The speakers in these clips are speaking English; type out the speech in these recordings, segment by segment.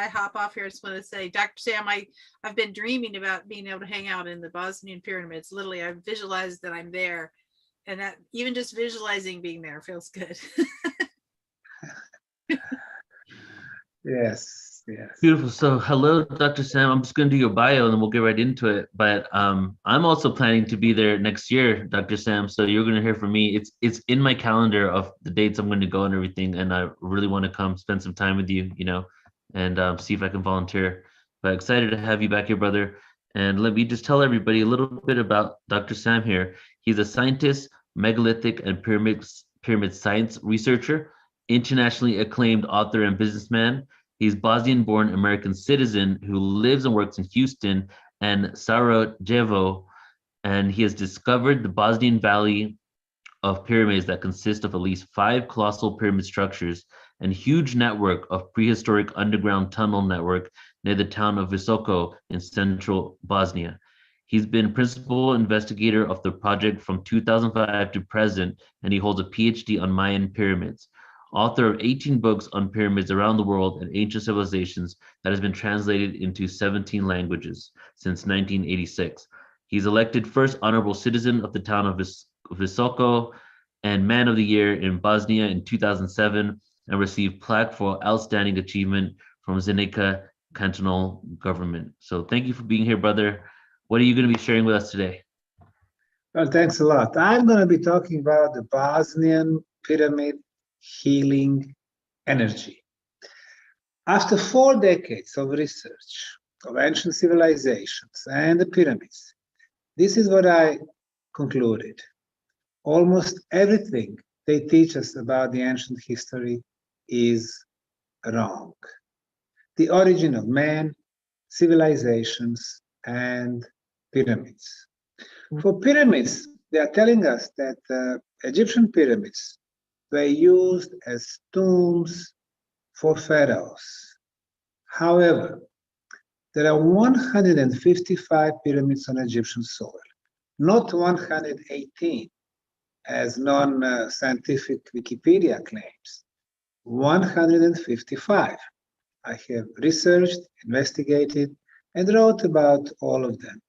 hop off here, I just want to say, Dr. Sam, I've been dreaming about being able to hang out in the Bosnian pyramids. Literally, I've visualized that I'm there, and that even just visualizing being there feels good. Yes. Beautiful. So hello, Dr. Sam. I'm just going to do your bio and then we'll get right into it. But I'm also planning to be there next year, Dr. Sam. So you're going to hear from me. It's in my calendar of the dates I'm going to go and everything. And I really want to come spend some time with you, and see if I can volunteer. But excited to have you back here, brother. And let me just tell everybody a little bit about Dr. Sam here. He's a scientist, megalithic and pyramid science researcher, internationally acclaimed author and businessman. He's Bosnian-born American citizen who lives and works in Houston and Sarajevo, and he has discovered the Bosnian Valley of pyramids that consist of at least 5 colossal pyramid structures and huge network of prehistoric underground tunnel network near the town of Visoko in central Bosnia. He's been principal investigator of the project from 2005 to present, and he holds a PhD on Mayan pyramids. Author of 18 books on pyramids around the world and ancient civilizations that has been translated into 17 languages since 1986. He's elected first honorable citizen of the town of Visoko and Man of the Year in Bosnia in 2007 and received plaque for outstanding achievement from Zenica cantonal government. So thank you for being here, brother. What are you going to be sharing with us today? Well, thanks a lot. I'm going to be talking about the Bosnian pyramid healing energy. After 4 decades of research of ancient civilizations and the pyramids, this is what I concluded. Almost everything they teach us about the ancient history is wrong. The origin of man, civilizations, and pyramids. For pyramids, they are telling us that Egyptian pyramids were used as tombs for pharaohs. However, there are 155 pyramids on Egyptian soil, not 118, as non-scientific Wikipedia claims. 155. I have researched, investigated, and wrote about all of them.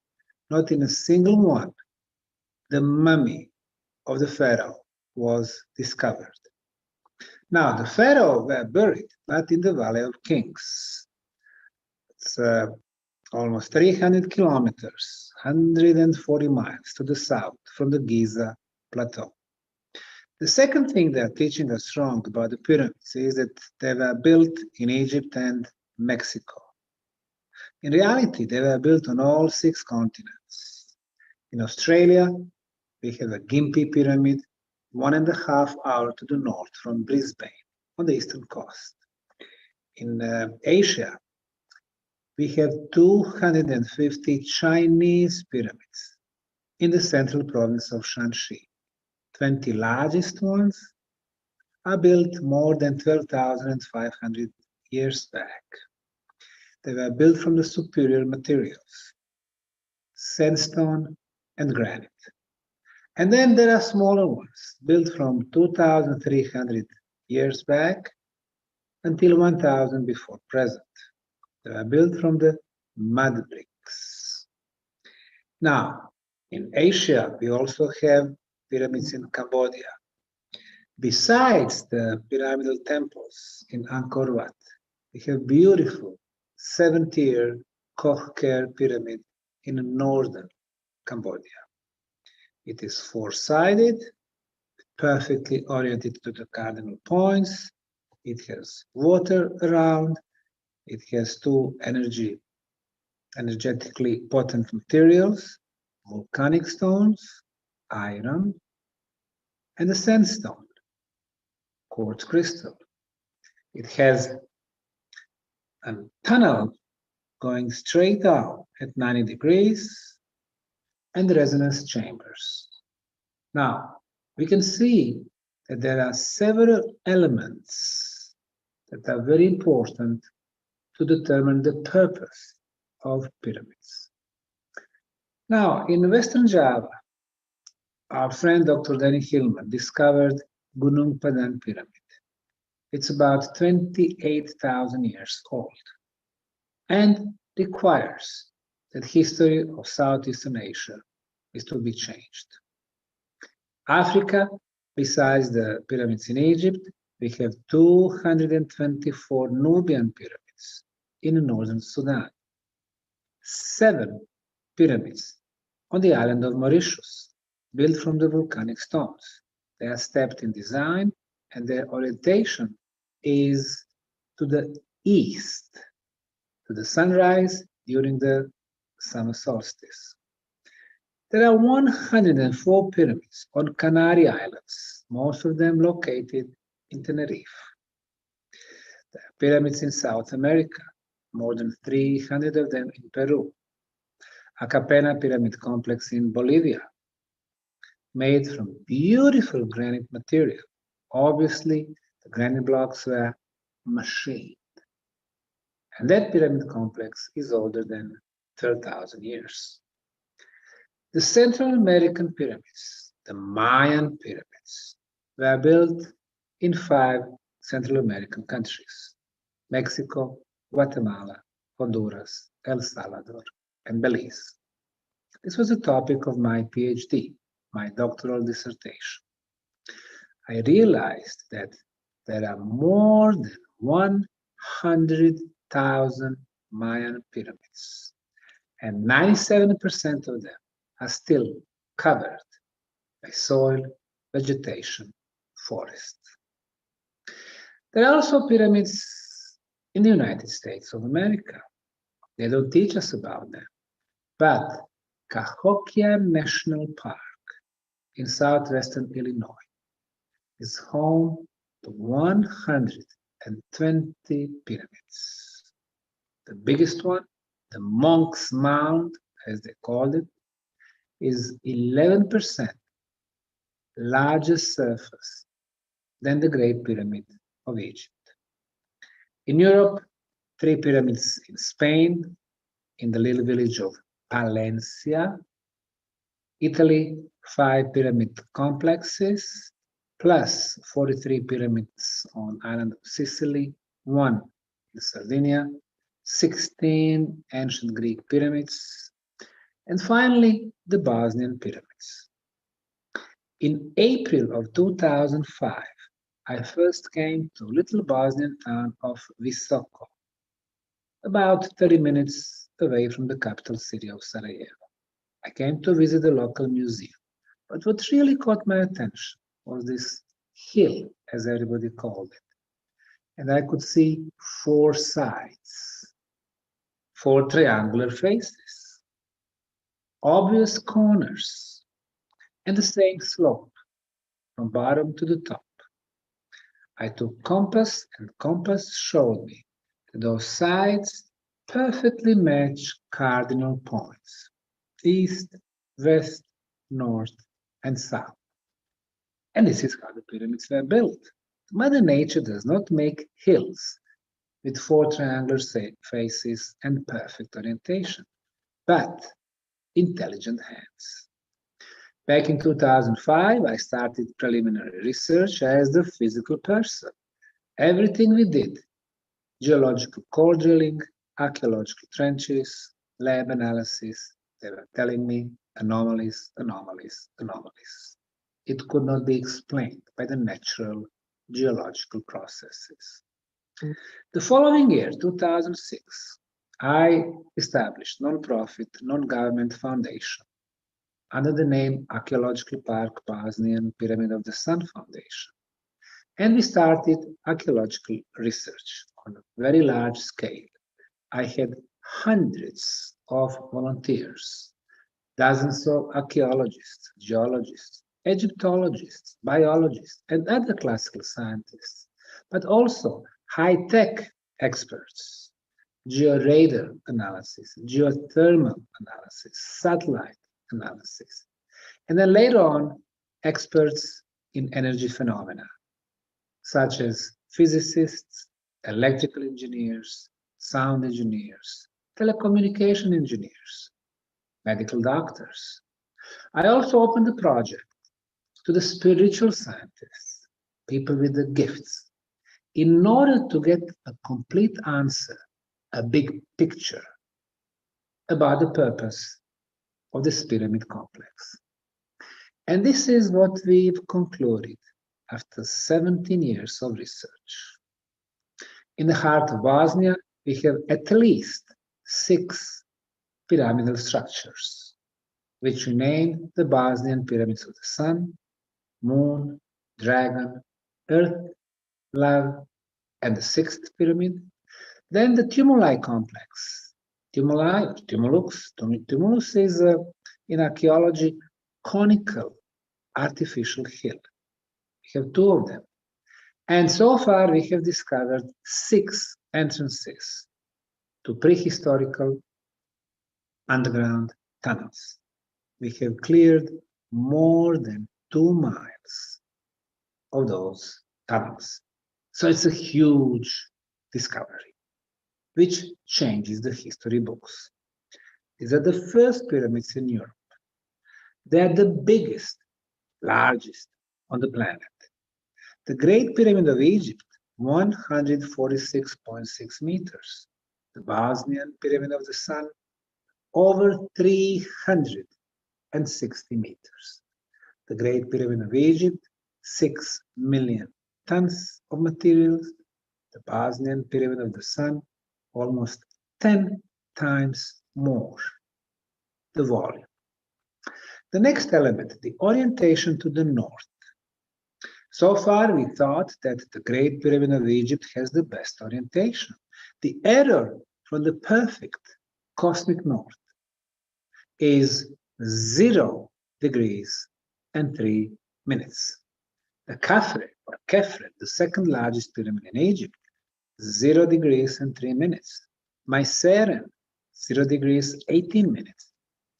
Not in a single one, the mummy of the pharaoh was discovered. Now, the pharaoh were buried, not in the Valley of Kings. It's almost 300 kilometers, 140 miles to the south from the Giza Plateau. The second thing they're teaching us wrong about the pyramids is that they were built in Egypt and Mexico. In reality, they were built on all 6 continents. In Australia, we have a Gympie pyramid, 1.5 hours to the north from Brisbane on the eastern coast. In Asia, we have 250 Chinese pyramids in the central province of Shanxi. 20 largest ones are built more than 12,500 years back. They were built from the superior materials, sandstone and granite. And then there are smaller ones, built from 2,300 years back until 1,000 before present. They were built from the mud bricks. Now, in Asia, we also have pyramids in Cambodia. Besides the pyramidal temples in Angkor Wat, we have beautiful 7-tier Koh-Ker pyramid in northern Cambodia. It is 4-sided, perfectly oriented to the cardinal points. It has water around. It has 2 energetically potent materials, volcanic stones, iron, and a sandstone, quartz crystal. It has a tunnel going straight down at 90 degrees and resonance chambers. Now, we can see that there are several elements that are very important to determine the purpose of pyramids. Now, in Western Java, our friend Dr. Danny Hillman discovered Gunung Padang Pyramid. It's about 28,000 years old. and requires that history of Southeastern Asia is to be changed. Africa, besides the pyramids in Egypt, we have 224 Nubian pyramids in northern Sudan, 7 pyramids on the island of Mauritius, built from the volcanic stones. They are stepped in design and their orientation is to the east, to the sunrise during the summer solstice. There are 104 pyramids on Canary Islands, most of them located in Tenerife. There are pyramids in South America, more than 300 of them in Peru. A Capena Pyramid Complex in Bolivia, made from beautiful granite material. Obviously, the granite blocks were machined. And that pyramid complex is older than 12,000 years. The Central American pyramids, the Mayan pyramids, were built in 5 Central American countries: Mexico, Guatemala, Honduras, El Salvador, and Belize. This was the topic of my PhD, my doctoral dissertation. I realized that there are more than 100,000 Mayan pyramids, and 97% of them are still covered by soil, vegetation, forest. There are also pyramids in the United States of America. They don't teach us about them, but Cahokia National Park in southwestern Illinois is home to 120 pyramids. The biggest one, the Monk's Mound, as they called it, is 11% larger surface than the Great Pyramid of Egypt. In Europe, 3 pyramids in Spain, in the little village of Palencia. Italy, 5 pyramid complexes, plus 43 pyramids on island of Sicily, 1 in Sardinia, 16 ancient Greek pyramids, and finally, the Bosnian pyramids. In April of 2005, I first came to little Bosnian town of Visoko, about 30 minutes away from the capital city of Sarajevo. I came to visit the local museum, but what really caught my attention was this hill, as everybody called it. And I could see 4 sides, 4 triangular faces, obvious corners, and the same slope from bottom to the top. I took compass, and compass showed me that those sides perfectly match cardinal points: east, west, north, and south. And this is how the pyramids were built. Mother Nature does not make hills with 4 triangular faces and perfect orientation, but intelligent hands. Back in 2005, I started preliminary research as the physical person. Everything we did, geological core drilling, archaeological trenches, lab analysis, they were telling me anomalies, anomalies, anomalies. It could not be explained by the natural geological processes. The following year, 2006, I established non-profit, non-government foundation under the name Archaeological Park Bosnian Pyramid of the Sun Foundation. And we started archaeological research on a very large scale. I had hundreds of volunteers, dozens of archaeologists, geologists, Egyptologists, biologists, and other classical scientists, but also high-tech experts, georadar analysis, geothermal analysis, satellite analysis, and then later on, experts in energy phenomena, such as physicists, electrical engineers, sound engineers, telecommunication engineers, medical doctors. I also opened the project to the spiritual scientists, people with the gifts, in order to get a complete answer a big picture about the purpose of this pyramid complex. And this is what we've concluded after 17 years of research. In the heart of Bosnia, we have at least 6 pyramidal structures, which we named the Bosnian Pyramids of the Sun, Moon, Dragon, Earth, Love, and the 6th pyramid. Then the tumuli complex. Tumuli, or tumulus. Tumulus is, in archaeology, conical artificial hill. We have 2 of them. And so far we have discovered 6 entrances to prehistorical underground tunnels. We have cleared more than 2 miles of those tunnels. So it's a huge discovery, which changes the history books. These are the first pyramids in Europe. They are the biggest, largest on the planet. The Great Pyramid of Egypt, 146.6 meters. The Bosnian Pyramid of the Sun, over 360 meters. The Great Pyramid of Egypt, 6 million tons of materials. The Bosnian Pyramid of the Sun, almost 10 times more the volume. The next element, the orientation to the north. So far, we thought that the Great Pyramid of Egypt has the best orientation. The error from the perfect cosmic north is 0 degrees and 3 minutes. The Khafre, or Kefre, the second largest pyramid in Egypt, 0 degrees and 3 minutes. Myceren, 0 degrees 18 minutes.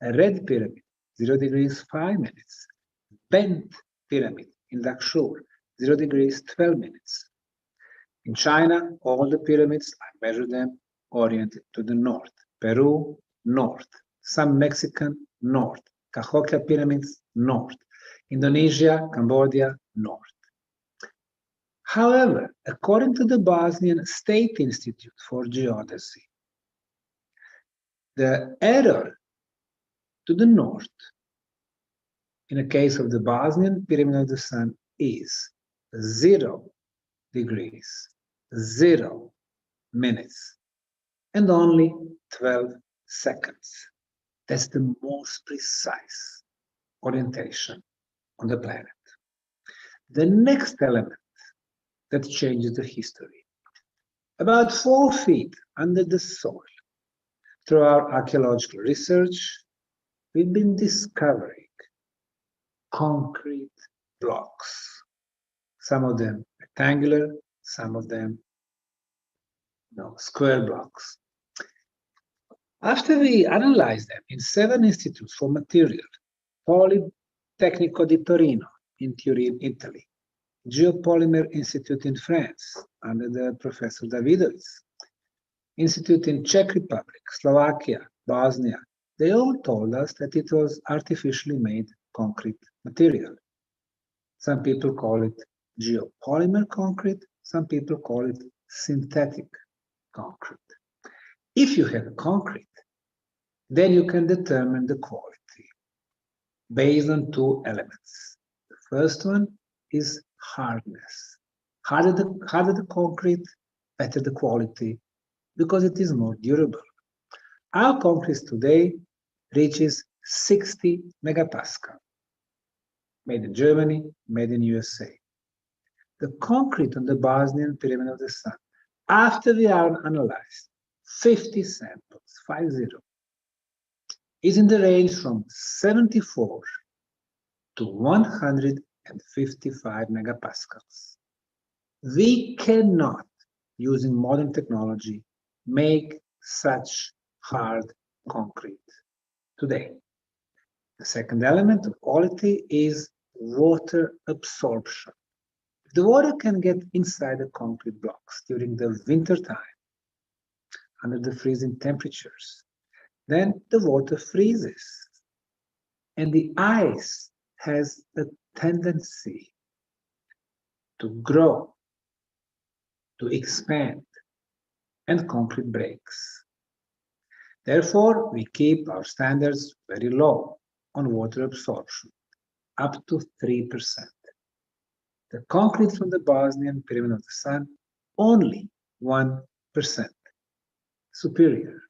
A Red Pyramid, 0 degrees 5 minutes. Bent Pyramid in Lakshur, 0 degrees 12 minutes. In China, all the pyramids, I measured them, oriented to the north. Peru, north. Some Mexican, north. Cahokia pyramids, north. Indonesia, Cambodia, north. However, according to the Bosnian State Institute for Geodesy, the error to the north in the case of the Bosnian Pyramid of the Sun is 0 degrees, 0 minutes, and only 12 seconds. That's the most precise orientation on the planet. The next element that changes the history. About 4 feet under the soil, through our archaeological research, we've been discovering concrete blocks. Some of them rectangular, some of them square blocks. After we analyzed them in 7 institutes for material, Politecnico di Torino in Turin, Italy, Geopolymer Institute in France under the Professor Davidovits, Institute in Czech Republic, Slovakia, Bosnia, they all told us that it was artificially made concrete material. Some people call it geopolymer concrete, some people call it synthetic concrete. If you have concrete, then you can determine the quality based on 2 elements. The first one is hardness. Harder the concrete, better the quality, because it is more durable. Our concrete today reaches 60 megapascal, made in Germany, made in USA. The concrete on the Bosnian Pyramid of the Sun, after we are analyzed 50 samples, 50, is in the range from 74 to 155 megapascals. We cannot, using modern technology, make such hard concrete today. The second element of quality is water absorption. If the water can get inside the concrete blocks during the winter time, under the freezing temperatures, then the water freezes. And the ice has a tendency to grow, to expand. and concrete breaks. Therefore, we keep our standards very low on water absorption, up to 3%. The concrete from the Bosnian Pyramid of the Sun, only 1% superior.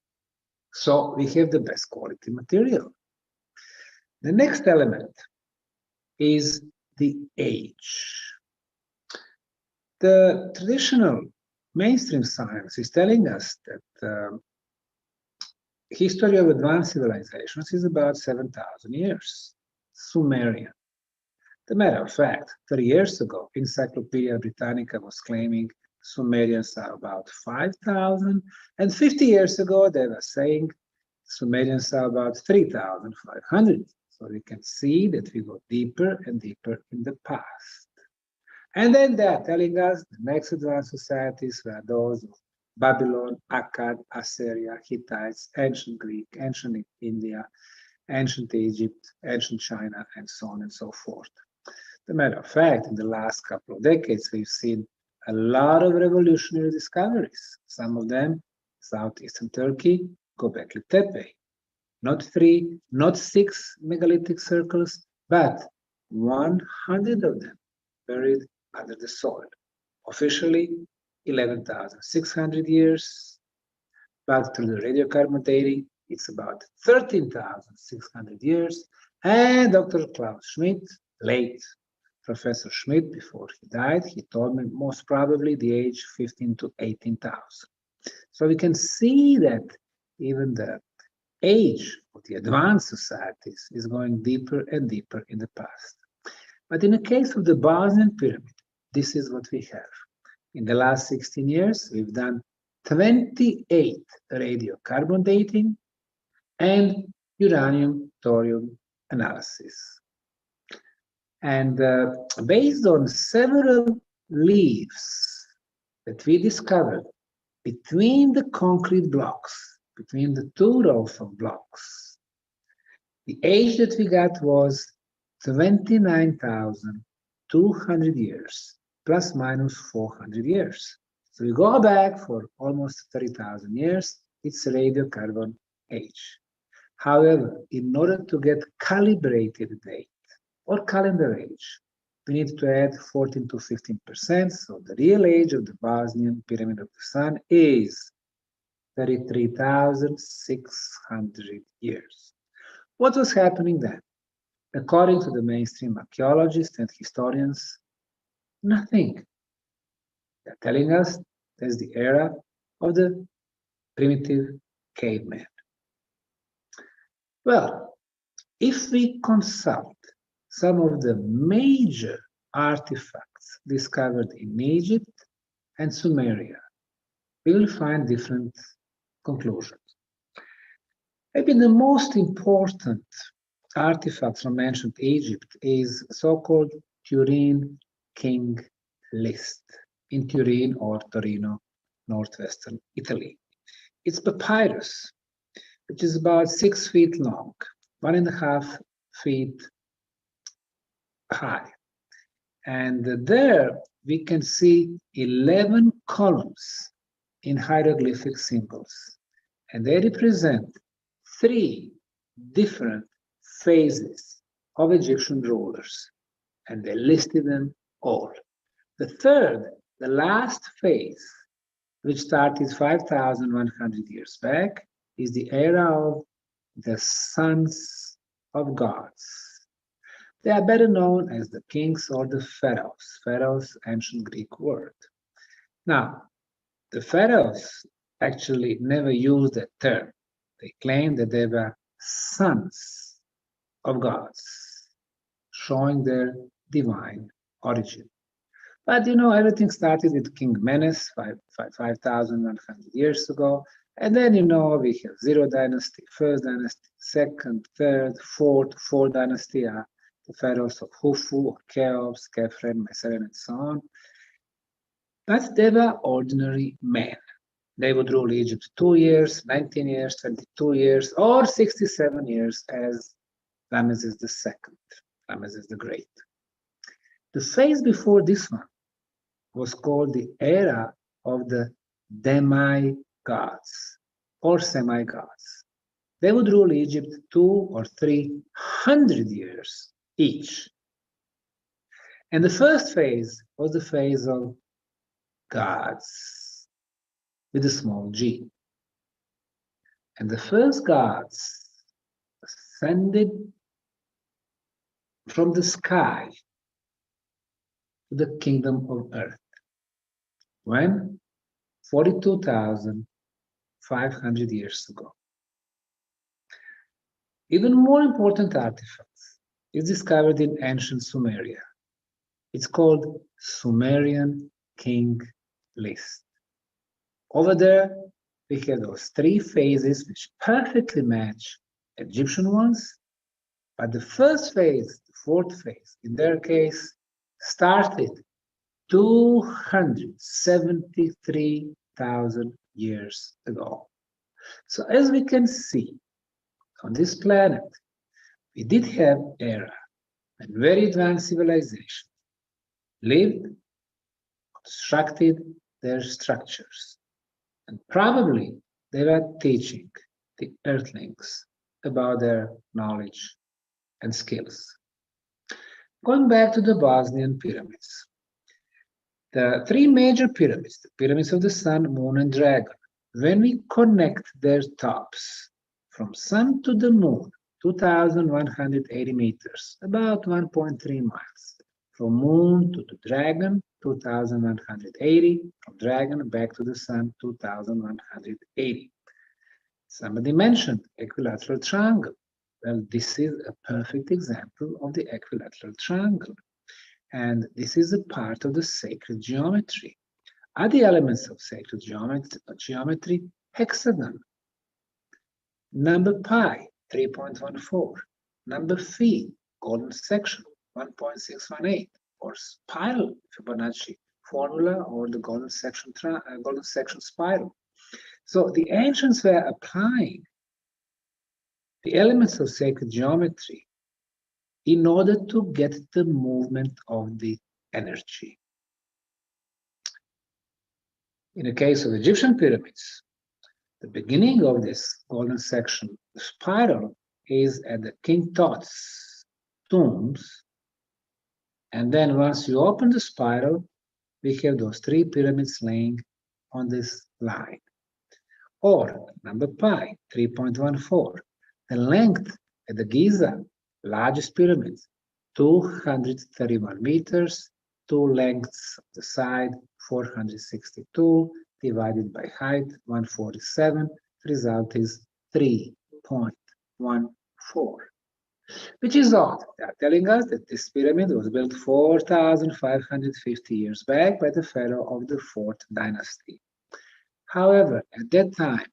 So we have the best quality material. The next element is the age. The traditional mainstream science is telling us that the history of advanced civilizations is about 7,000 years, Sumerian. As a matter of fact, 30 years ago, Encyclopedia Britannica was claiming Sumerians are about 5,000, and 50 years ago they were saying Sumerians are about 3,500. So we can see that we go deeper and deeper in the past. And then they are telling us the next advanced societies were those of Babylon, Akkad, Assyria, Hittites, ancient Greek, ancient India, ancient Egypt, ancient China, and so on and so forth. As a matter of fact, in the last couple of decades, we've seen a lot of revolutionary discoveries. Some of them, southeastern Turkey, Göbekli Tepe. Not 3, not 6 megalithic circles, but 100 of them buried under the soil. Officially, 11,600 years, but through the radiocarbon dating, it's about 13,600 years. And Dr. Klaus Schmidt, late Professor Schmidt, before he died, he told me most probably the age 15 to 18,000. So we can see that even the age of the advanced societies is going deeper and deeper in the past. But in the case of the Bosnian Pyramid, this is what we have. In the last 16 years, we've done 28 radiocarbon dating and uranium thorium analysis. And based on several leaves that we discovered between the concrete blocks, between the 2 rows of blocks, the age that we got was 29,200 years, plus minus 400 years. So we go back for almost 30,000 years, it's radiocarbon age. However, in order to get calibrated date or calendar age, we need to add 14 to 15%. So the real age of the Bosnian Pyramid of the Sun is 33,600 years. What was happening then? According to the mainstream archaeologists and historians, nothing. They're telling us that's the era of the primitive caveman. Well, if we consult some of the major artifacts discovered in Egypt and Sumeria, we will find different conclusions. Maybe the most important artifact from ancient Egypt is so-called Turin King List in Turin or Torino, northwestern Italy. It's papyrus, which is about 6 feet long, 1.5 feet high. And there we can see 11 columns in hieroglyphic symbols. And they represent 3 different phases of Egyptian rulers. And they listed them all. The third, the last phase, which started 5,100 years back, is the era of the sons of gods. They are better known as the kings or the pharaohs. Pharaohs, ancient Greek word. Now, the pharaohs actually never used that term. They claimed that they were sons of gods, showing their divine origin. But you know, everything started with King Menes 5,100 years ago. And then, you know, we have Zero Dynasty, First Dynasty, Second, Third, Fourth Dynasty, the pharaohs of Khufu, Cheops, Khephren, Meseren, and so on. But they were ordinary men. They would rule Egypt 2 years, 19 years, 22 years, or 67 years as Ramesses II, Ramesses the Great. The phase before this one was called the era of the demi-gods or semi-gods. They would rule Egypt 200 or 300 years each. And the first phase was the phase of gods with a small g. And the first gods ascended from the sky to the kingdom of earth. When? 42,500 years ago. Even more important artifacts is discovered in ancient Sumeria. It's called Sumerian King List. Over there, we have those three phases which perfectly match Egyptian ones, but the first phase, the fourth phase, in their case, started 273,000 years ago. So as we can see, on this planet, we did have era and very advanced civilization lived, constructed their structures, and probably they were teaching the earthlings about their knowledge and skills. Going back to the Bosnian pyramids, the three major pyramids, the pyramids of the sun, moon, and dragon, when we connect their tops from sun to the moon, 2,180 meters, about 1.3 miles. From moon to the dragon, 2,180. From dragon back to the sun, 2,180. Somebody mentioned equilateral triangle. Well, this is a perfect example of the equilateral triangle. And this is a part of the sacred geometry. Are the elements of sacred geometry hexagon? Number pi, 3.14. Number phi, golden section, 1.618, or spiral Fibonacci formula, or the golden section spiral. So the ancients were applying the elements of sacred geometry in order to get the movement of the energy. In the case of Egyptian pyramids, the beginning of this golden section spiral is at the King Tut's tombs. And then once you open the spiral, we have those three pyramids laying on this line. Or number pi, 3.14. The length at the Giza, largest pyramid, 231 meters, two lengths of the side, 462, divided by height, 147. The result is 3.14. Which is odd. They are telling us that this pyramid was built 4,550 years back by the pharaoh of the 4th dynasty. However, at that time,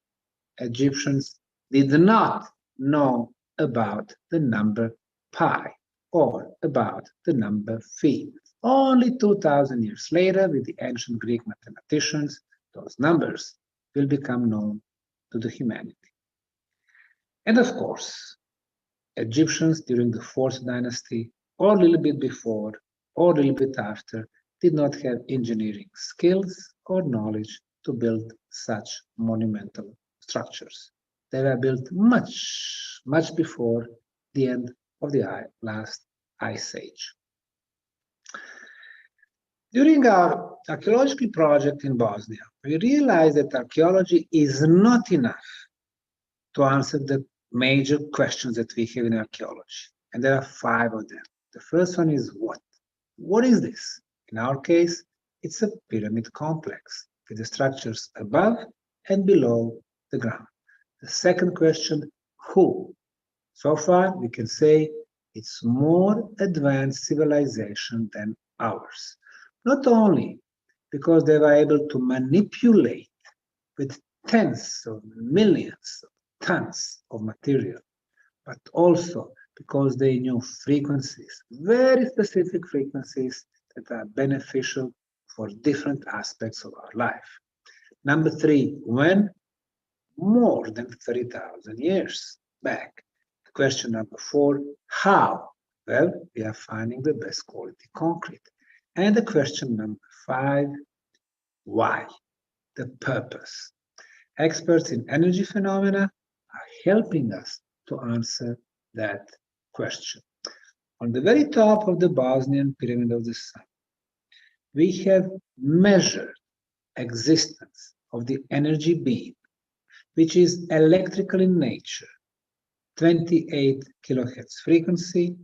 Egyptians did not know about the number pi or about the number phi. Only 2,000 years later, with the ancient Greek mathematicians, those numbers will become known to the humanity. And of course, Egyptians during the 4th dynasty, or a little bit before, or a little bit after, did not have engineering skills or knowledge to build such monumental structures. They were built much, much before the end of the last ice age. During our archaeological project in Bosnia, we realized that archaeology is not enough to answer the major questions that we have in archaeology. And there are 5 of them. The first one is what? What is this? In our case, it's a pyramid complex with the structures above and below the ground. The second question, who? So far, we can say it's more advanced civilization than ours. Not only because they were able to manipulate with tens of millions of tons of material, but also because they knew frequencies, very specific frequencies that are beneficial for different aspects of our life. Number 3, when? More than 30,000 years back. Question number 4, how? Well, we are finding the best quality concrete. And the question number 5, why? the purpose. Experts in energy phenomena are helping us to answer that question. On the very top of the Bosnian Pyramid of the Sun, we have measured existence of the energy beam, which is electrical in nature, 28 kilohertz frequency.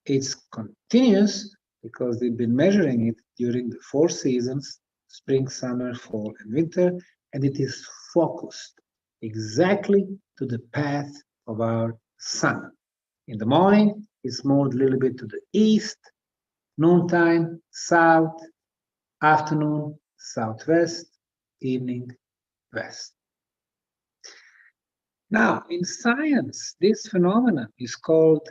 It's continuous because we've been measuring it during the 4 seasons, spring, summer, fall, and winter, and it is focused exactly to the path of our sun. In the morning, it's moved a little bit to the east, noontime, south, afternoon, southwest, evening, west. Now, in science, this phenomenon is called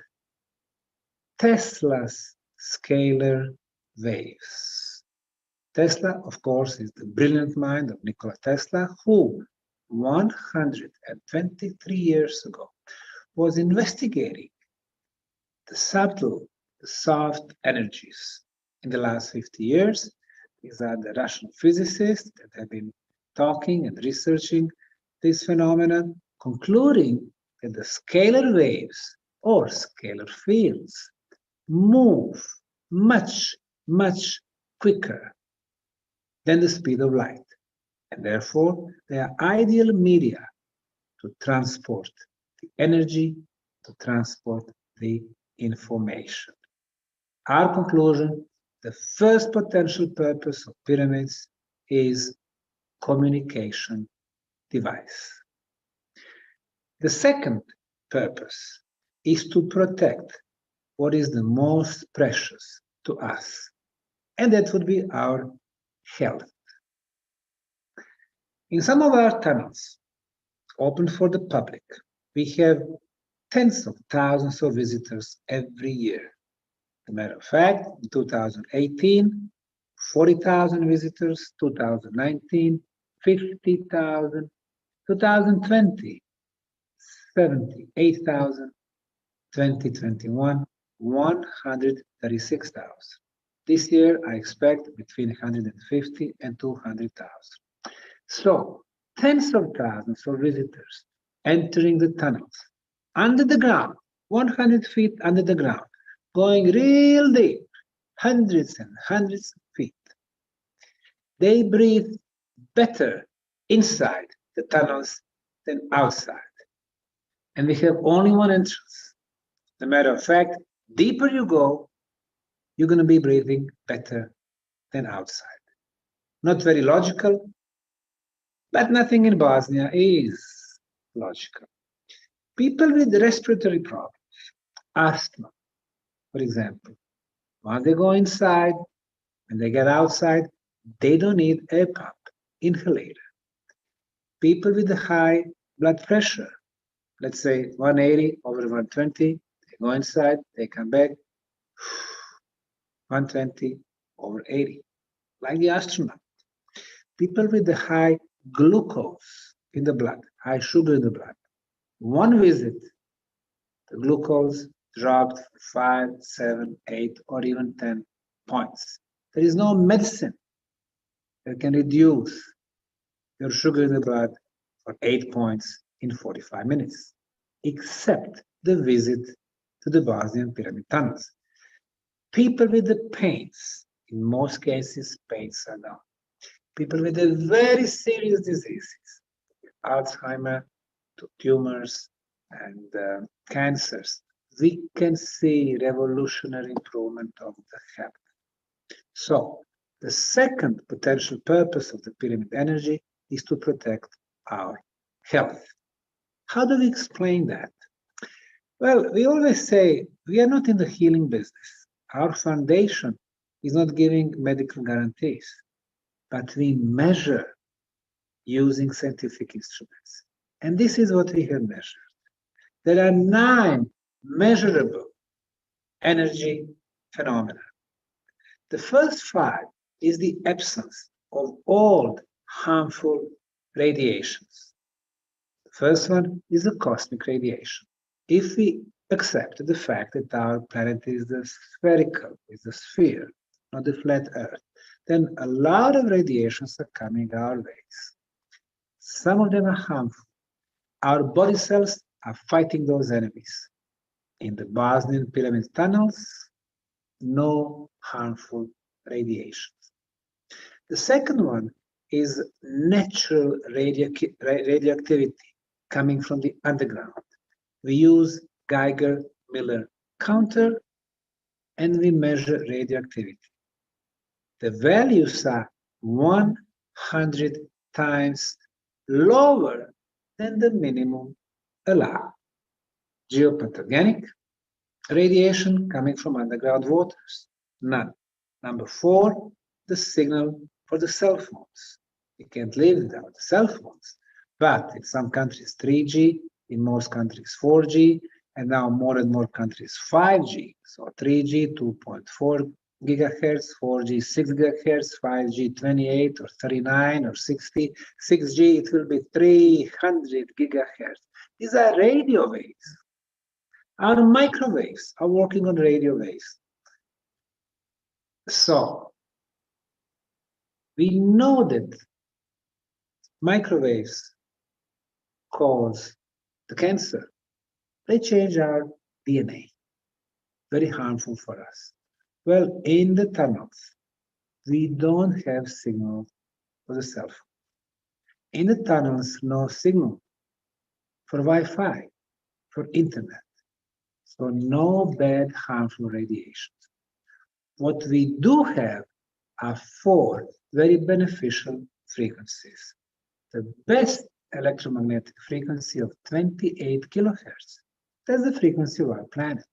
Tesla's scalar waves. Tesla, of course, is the brilliant mind of Nikola Tesla, who 123 years ago was investigating the subtle, the soft energies. In the last 50 years, these are the Russian physicists that have been talking and researching this phenomenon, concluding that the scalar waves or scalar fields move much, much quicker than the speed of light. And therefore, they are ideal media to transport the energy, to transport the information. Our conclusion, the first potential purpose of pyramids is communication device. The second purpose is to protect what is the most precious to us, and that would be our health. In some of our tunnels, open for the public, we have tens of thousands of visitors every year. As a matter of fact, in 2018, 40,000 visitors, 2019, 50,000, 2020, 78,000, 2021, 136,000. This year, I expect between 150 and 200,000. So, tens of thousands of visitors entering the tunnels, under the ground, 100 feet under the ground, going real deep, hundreds and hundreds of feet. They breathe better inside the tunnels than outside. And we have only one entrance. As a matter of fact, deeper you go, you're going to be breathing better than outside. Not very logical, but nothing in Bosnia is logical. People with respiratory problems, asthma, for example, once they go inside, when they get outside, they don't need a pump, inhalator. People with a high blood pressure, let's say 180 over 120, they go inside, they come back, 120 over 80, like the astronaut. People with the high glucose in the blood, high sugar in the blood, one visit, the glucose dropped 5, 7, 8, or even 10 points. There is no medicine that can reduce your sugar in the blood for 8 points in 45 minutes, except the visit to the Bosnian Pyramid tunnels. People with the pains, in most cases, pains are down. People with the very serious diseases, Alzheimer, to tumors, and cancers, we can see revolutionary improvement of the health. So, the second potential purpose of the pyramid energy is to protect our health. How do we explain that? Well, we always say we are not in the healing business. Our foundation is not giving medical guarantees, but we measure using scientific instruments. And this is what we have measured. There are 9 measurable energy phenomena. The first 5 is the absence of all harmful radiations. The first one is the cosmic radiation. If we accept the fact that our planet is the spherical, is a sphere, not a flat Earth, then a lot of radiations are coming our ways. Some of them are harmful. Our body cells are fighting those enemies. In the Bosnian Pyramid tunnels, no harmful radiation. The second one is natural radioactivity coming from the underground. We use Geiger-Miller counter and we measure radioactivity. The values are 100 times lower than the minimum allowed. Geopathogenic radiation coming from underground waters, none. Number 4, the signal for the cell phones. We can't live without the cell phones, but in some countries 3G, in most countries 4G, and now more and more countries 5G. So 3G 2.4 gigahertz, 4G 6 gigahertz, 5G 28 or 39 or 60, 6G it will be 300 gigahertz. These are radio waves. Our microwaves are working on radio waves. So we know that microwaves cause the cancer. They change our DNA. Very harmful for us. Well, in the tunnels, we don't have signal for the cell phone. In the tunnels, no signal for Wi-Fi, for internet. So no bad harmful radiations. What we do have are 4 very beneficial frequencies. The best electromagnetic frequency of 28 kilohertz. That's the frequency of our planet.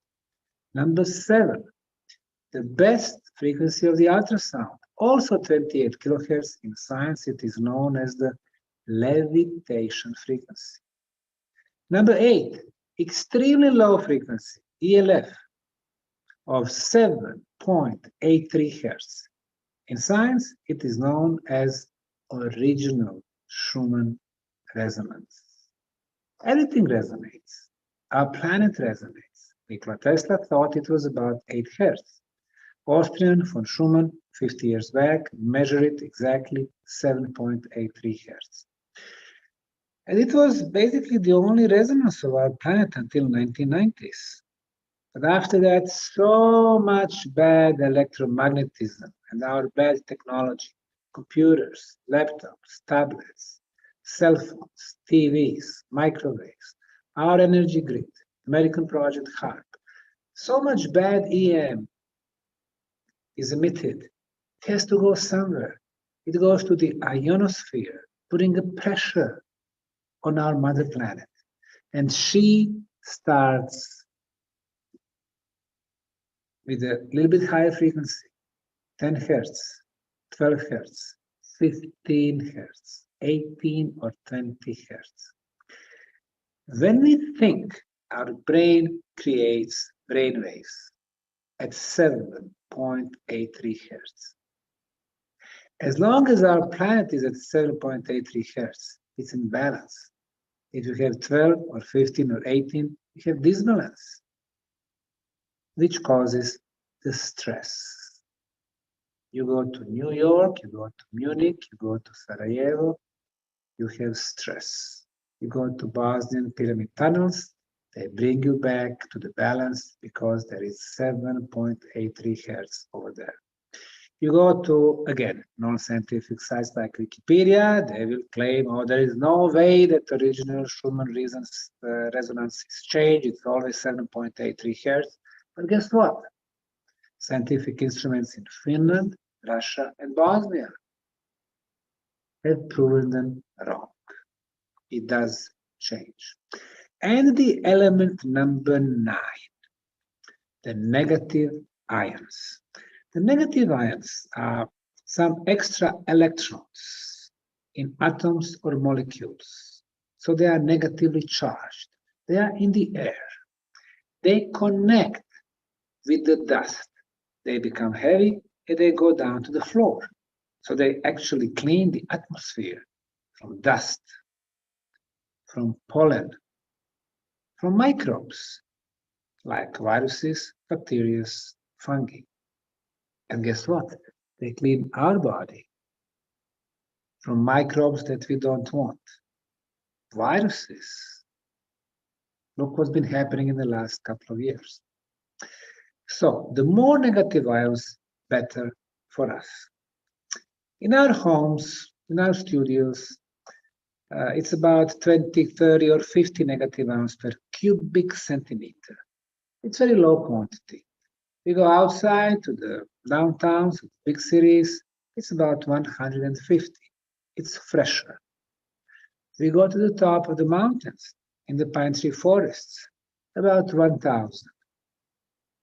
Number 7, the best frequency of the ultrasound, also 28 kilohertz. In science, it is known as the levitation frequency. Number 8, extremely low frequency, ELF, of 7.83 hertz. In science, it is known as original Schumann resonance. Everything resonates. Our planet resonates. Nikola Tesla thought it was about 8 hertz. Austrian von Schumann, 50 years back, measured it exactly 7.83 hertz. And it was basically the only resonance of our planet until 1990s. But after that, so much bad electromagnetism and our bad technology, computers, laptops, tablets, cell phones, TVs, microwaves, our energy grid, American Project HARP. So much bad EM is emitted. It has to go somewhere. It goes to the ionosphere, putting a pressure on our mother planet. And she starts with a little bit higher frequency, 10 hertz, 12 hertz, 15 hertz, 18 or 20 hertz. When we think, our brain creates brain waves at 7.83 hertz. As long as our planet is at 7.83 hertz, it's in balance. If you have 12 or 15 or 18, you have disbalance, which causes the stress. You go to New York, you go to Munich, you go to Sarajevo, you have stress. You go to Bosnian Pyramid tunnels, they bring you back to the balance because there is 7.83 hertz over there. You go to, again, non-scientific sites like Wikipedia, they will claim, oh, there is no way that original Schumann resonance is changed, it's always 7.83 hertz. But guess what? Scientific instruments in Finland, Russia, and Bosnia have proven them wrong. It does change. And the element number 9, the negative ions. The negative ions are some extra electrons in atoms or molecules. So they are negatively charged. They are in the air. They connect with the dust. They become heavy and they go down to the floor. So they actually clean the atmosphere from dust, from pollen, from microbes like viruses, bacteria, fungi. And guess what? They clean our body from microbes that we don't want. viruses. Look what's been happening in the last couple of years. So the more negative ions, better for us. In our homes, in our studios, it's about 20, 30, or 50 negative ions per cubic centimeter. It's very low quantity. We go outside to the downtowns, big cities, it's about 150. It's fresher. We go to the top of the mountains, in the pine tree forests, about 1,000.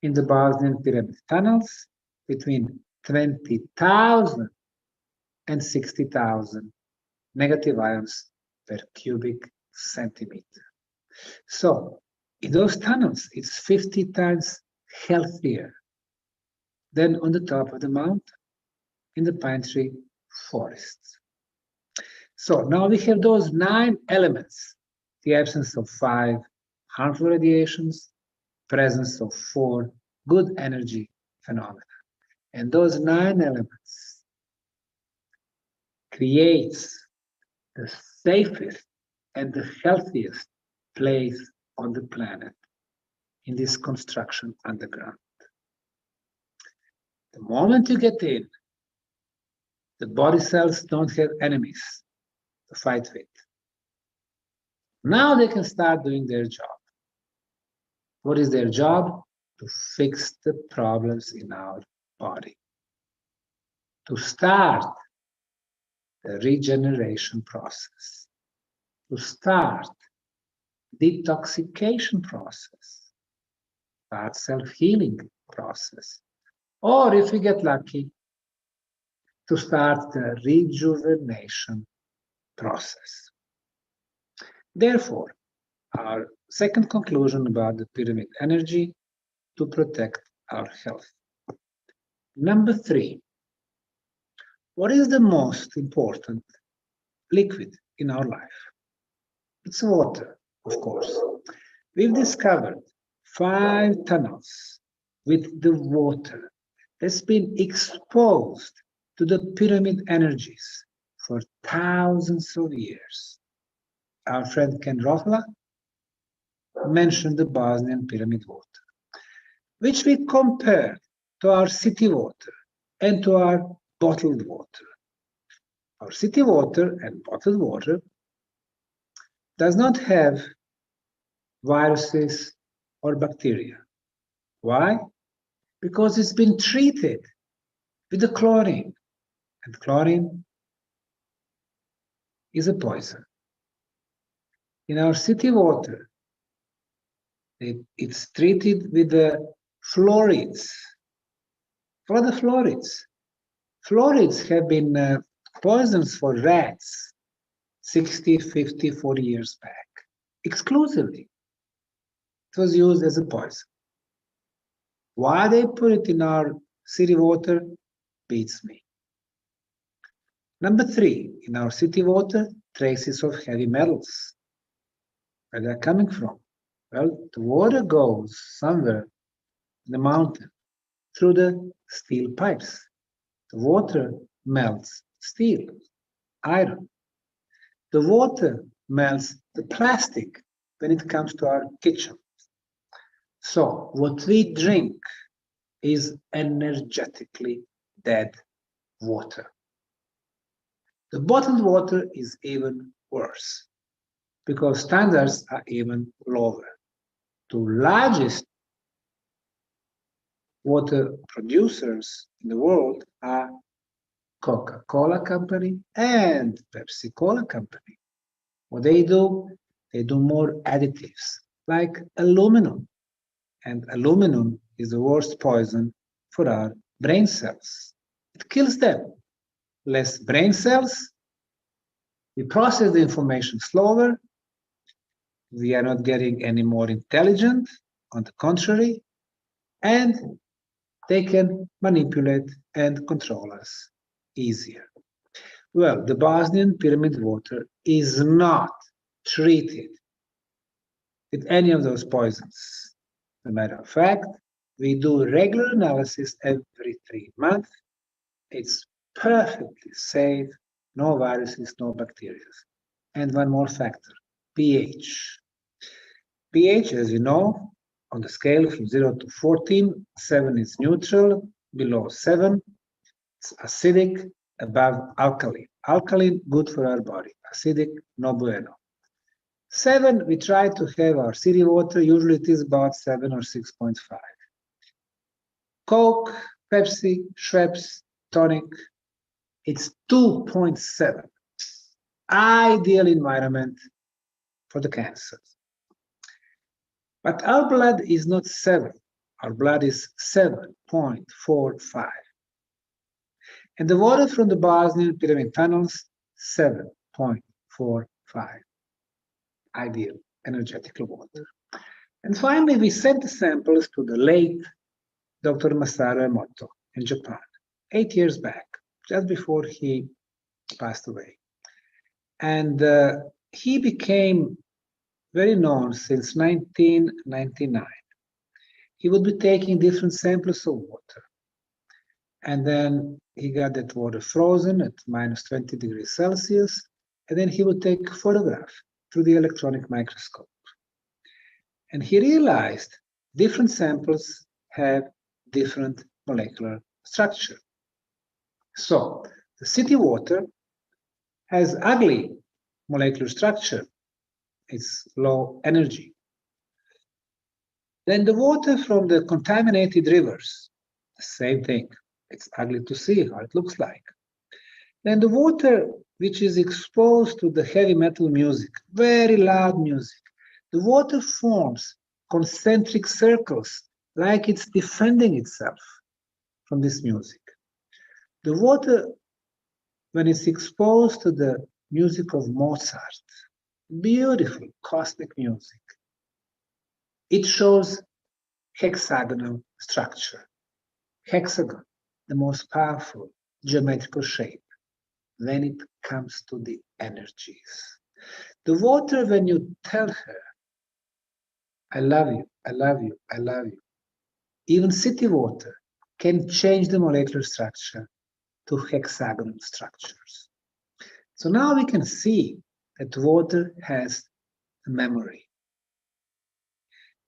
In the Bosnian Pyramid tunnels, between 20,000 and 60,000 negative ions per cubic centimeter. So in those tunnels, it's 50 times healthier than on the top of the mountain in the pine tree forests. So now we have those 9 elements, the absence of 5 harmful radiations, presence of 4 good energy phenomena. And those 9 elements creates the safest and the healthiest place on the planet in this construction underground. The moment you get in, the body cells don't have enemies to fight with. Now they can start doing their job. What is their job? To fix the problems in our body. To start the regeneration process. To start detoxification process. Start self-healing process. Or if we get lucky, to start the rejuvenation process. Therefore, our second conclusion about the pyramid energy, to protect our health. Number 3, what is the most important liquid in our life? It's water, of course. We've discovered 5 tunnels with the water that's been exposed to the pyramid energies for thousands of years. Our friend Ken Rothla mentioned the Bosnian Pyramid water, which we compared to our city water and to our bottled water. Our city water and bottled water does not have viruses or bacteria. Why? Because it's been treated with the chlorine, and chlorine is a poison. In our city water, it's treated with the fluorides. What are the fluorides? Fluorides have been poisons for rats 60, 50, 40 years back, exclusively. It was used as a poison. Why they put it in our city water beats me. Number 3, in our city water, traces of heavy metals. Where they're coming from? Well, the water goes somewhere in the mountain through the steel pipes. The water melts steel, iron. The water melts the plastic when it comes to our kitchen. So what we drink is energetically dead water. The bottled water is even worse because standards are even lower. The largest water producers in the world are Coca-Cola Company and Pepsi-Cola Company. What they do more additives like aluminum. And aluminum is the worst poison for our brain cells. It kills them. Less brain cells, we process the information slower, we are not getting any more intelligent, on the contrary, and they can manipulate and control us easier. Well, the Bosnian Pyramid water is not treated with any of those poisons. As a matter of fact, we do regular analysis every 3 months. It's perfectly safe, no viruses, no bacteria. And one more factor, pH. pH, as you know, on the scale from 0 to 14, 7 is neutral, below 7, it's acidic, above alkaline. Alkaline, good for our body. Acidic, no bueno. 7, we try to have our city water, usually it is about 7 or 6.5. Coke, Pepsi, Schweppes, tonic, it's 2.7. Ideal environment for the cancers. But our blood is not 7. Our blood is 7.45. And the water from the Bosnian Pyramid tunnels, 7.45. Ideal energetical water. And finally, we sent the samples to the late Dr. Masaru Emoto in Japan, 8 years back, just before he passed away. And he became very known since 1999. He would be taking different samples of water. And then he got that water frozen at minus 20 degrees Celsius. And then he would take a photograph through the electronic microscope. And he realized different samples have different molecular structure. So the city water has ugly molecular structure. It's low energy. Then the water from the contaminated rivers, the same thing. It's ugly to see how it looks like. Then the water which is exposed to the heavy metal music, very loud music, the water forms concentric circles like it's defending itself from this music. The water, when it's exposed to the music of Mozart, beautiful cosmic music, it shows hexagonal structure. Hexagon, the most powerful geometrical shape when it comes to the energies. The water, when you tell her, I love you, I love you, I love you, even city water can change the molecular structure to hexagonal structures. So now we can see that water has a memory.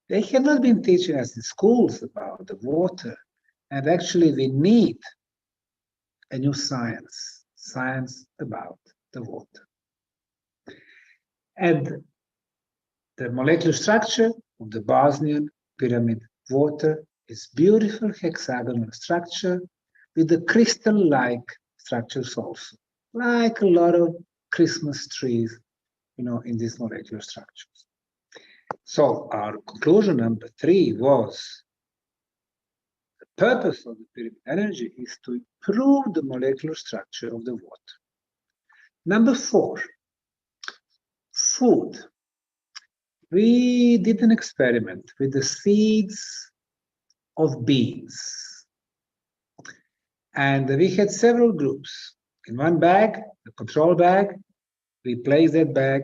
They have not been teaching us in schools about the water, and actually we need a new science about the water. And the molecular structure of the Bosnian Pyramid water is beautiful hexagonal structure with the crystal-like structures also, like a lot of Christmas trees, in these molecular structures. So our conclusion number 3 was the purpose of the pyramid energy is to improve the molecular structure of the water. Number 4, food. We did an experiment with the seeds of beans. And we had several groups. In one bag, the control bag, we placed that bag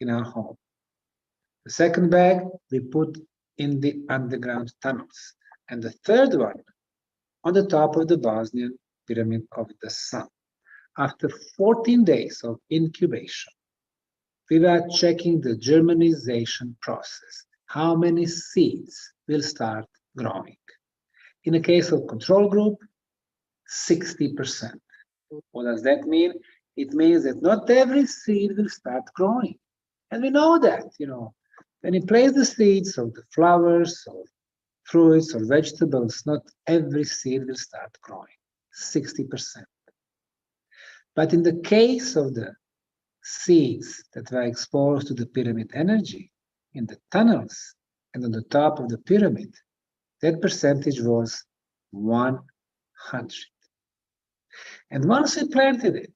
in our home. The second bag, we put in the underground tunnels. And the third one, on the top of the Bosnian Pyramid of the Sun. After 14 days of incubation, we were checking the germinization process. How many seeds will start growing? In the case of control group, 60%. What does that mean? It means that not every seed will start growing. And we know that, when you place the seeds of the flowers, or fruits, or vegetables, not every seed will start growing, 60%. But in the case of the seeds that were exposed to the pyramid energy in the tunnels and on the top of the pyramid, that percentage was 100. And once we planted it,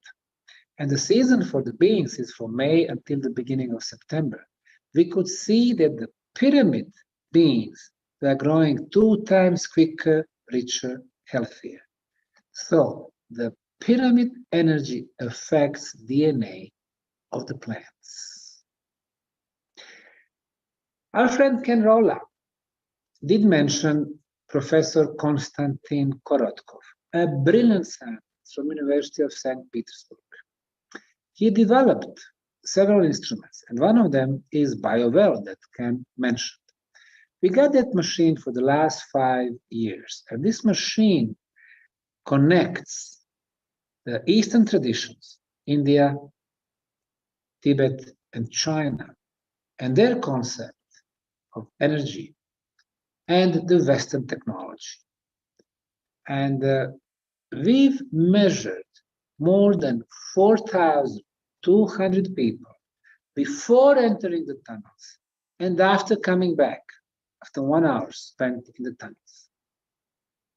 and the season for the beans is from May until the beginning of September, we could see that the pyramid beans were growing 2 times quicker, richer, healthier. So the pyramid energy affects DNA of the plants. Our friend Ken Rolla did mention Professor Konstantin Korotkov, a brilliant scientist from University of St. Petersburg. He developed several instruments, and one of them is BioWell that Ken mentioned. We got that machine for the last 5 years, and this machine connects the Eastern traditions, India, Tibet, and China, and their concept of energy and the Western technology. And we've measured more than 4,200 people before entering the tunnels and after coming back, after 1 hour spent in the tunnels.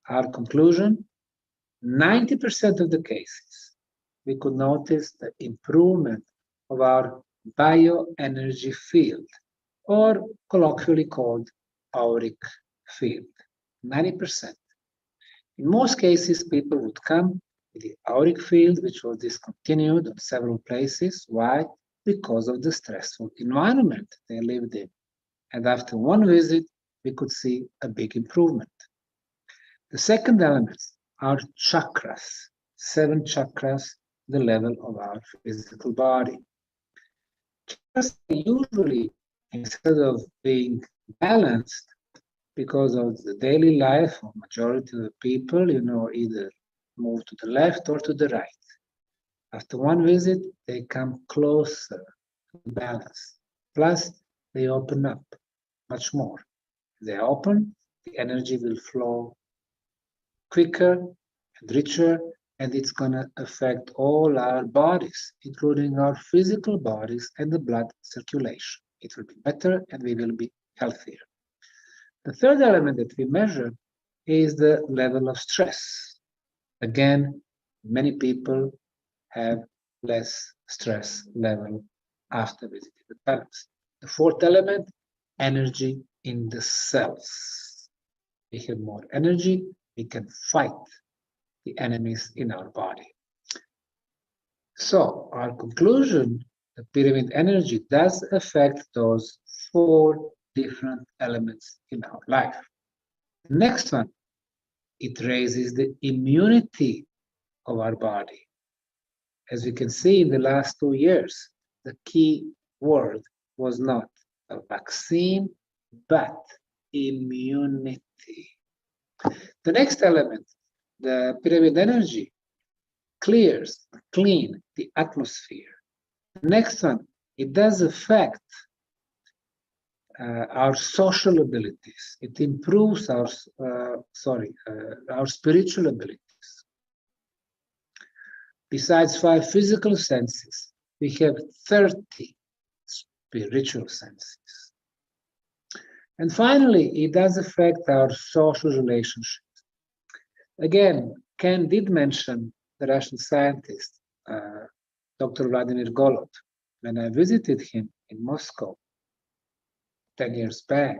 Our conclusion, 90% of the cases, we could notice the improvement of our bioenergy field, or colloquially called auric field, 90%. In most cases, people would come with the auric field, which was discontinued in several places. Why? Because of the stressful environment they lived in. And after 1 visit, we could see a big improvement. The second element are chakras, 7 chakras, the level of our physical body. Chakras usually, instead of being balanced, because of the daily life of majority of the people, either move to the left or to the right. After 1 visit, they come closer to balance. Plus, they open up much more. If they open, the energy will flow quicker and richer, and it's going to affect all our bodies, including our physical bodies and the blood circulation. It will be better and we will be healthier. The third element that we measure is the level of stress. Again, many people have less stress level after visiting the tunnels. The fourth element, energy in the cells. We have more energy, we can fight the enemies in our body. So our conclusion, the pyramid energy does affect those 4 different elements in our life. The next one, it raises the immunity of our body. As we can see in the last 2 years, the key word was not a vaccine, but immunity. The next element, the pyramid energy, clean the atmosphere. The next one, it does affect our social abilities. It improves our spiritual abilities. Besides 5 physical senses, we have 30 spiritual senses. And finally, it does affect our social relationships. Again, Ken did mention the Russian scientist, Dr. Vladimir Golod. When I visited him in Moscow 10 years back,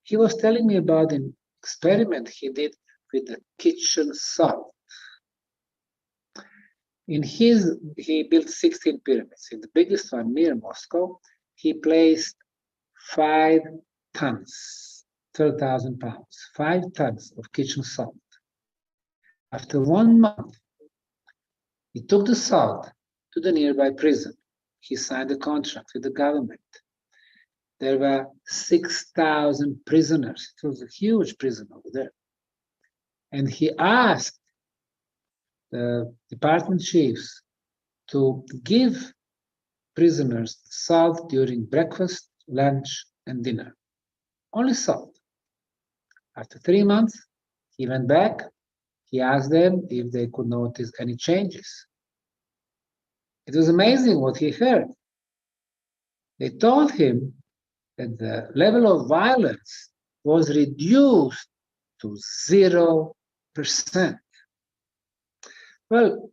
he was telling me about an experiment he did with the kitchen salt. He built 16 pyramids. In the biggest one near Moscow, he placed 5 tons, 12,000 pounds, 5 tons of kitchen salt. After 1 month, he took the salt to the nearby prison. He signed a contract with the government. There were 6,000 prisoners. It was a huge prison over there. And he asked the department chiefs to give prisoners salt during breakfast, lunch, and dinner. Only salt. After 3 months, he went back. He asked them if they could notice any changes. It was amazing what he heard. They told him that the level of violence was reduced to 0%. Well,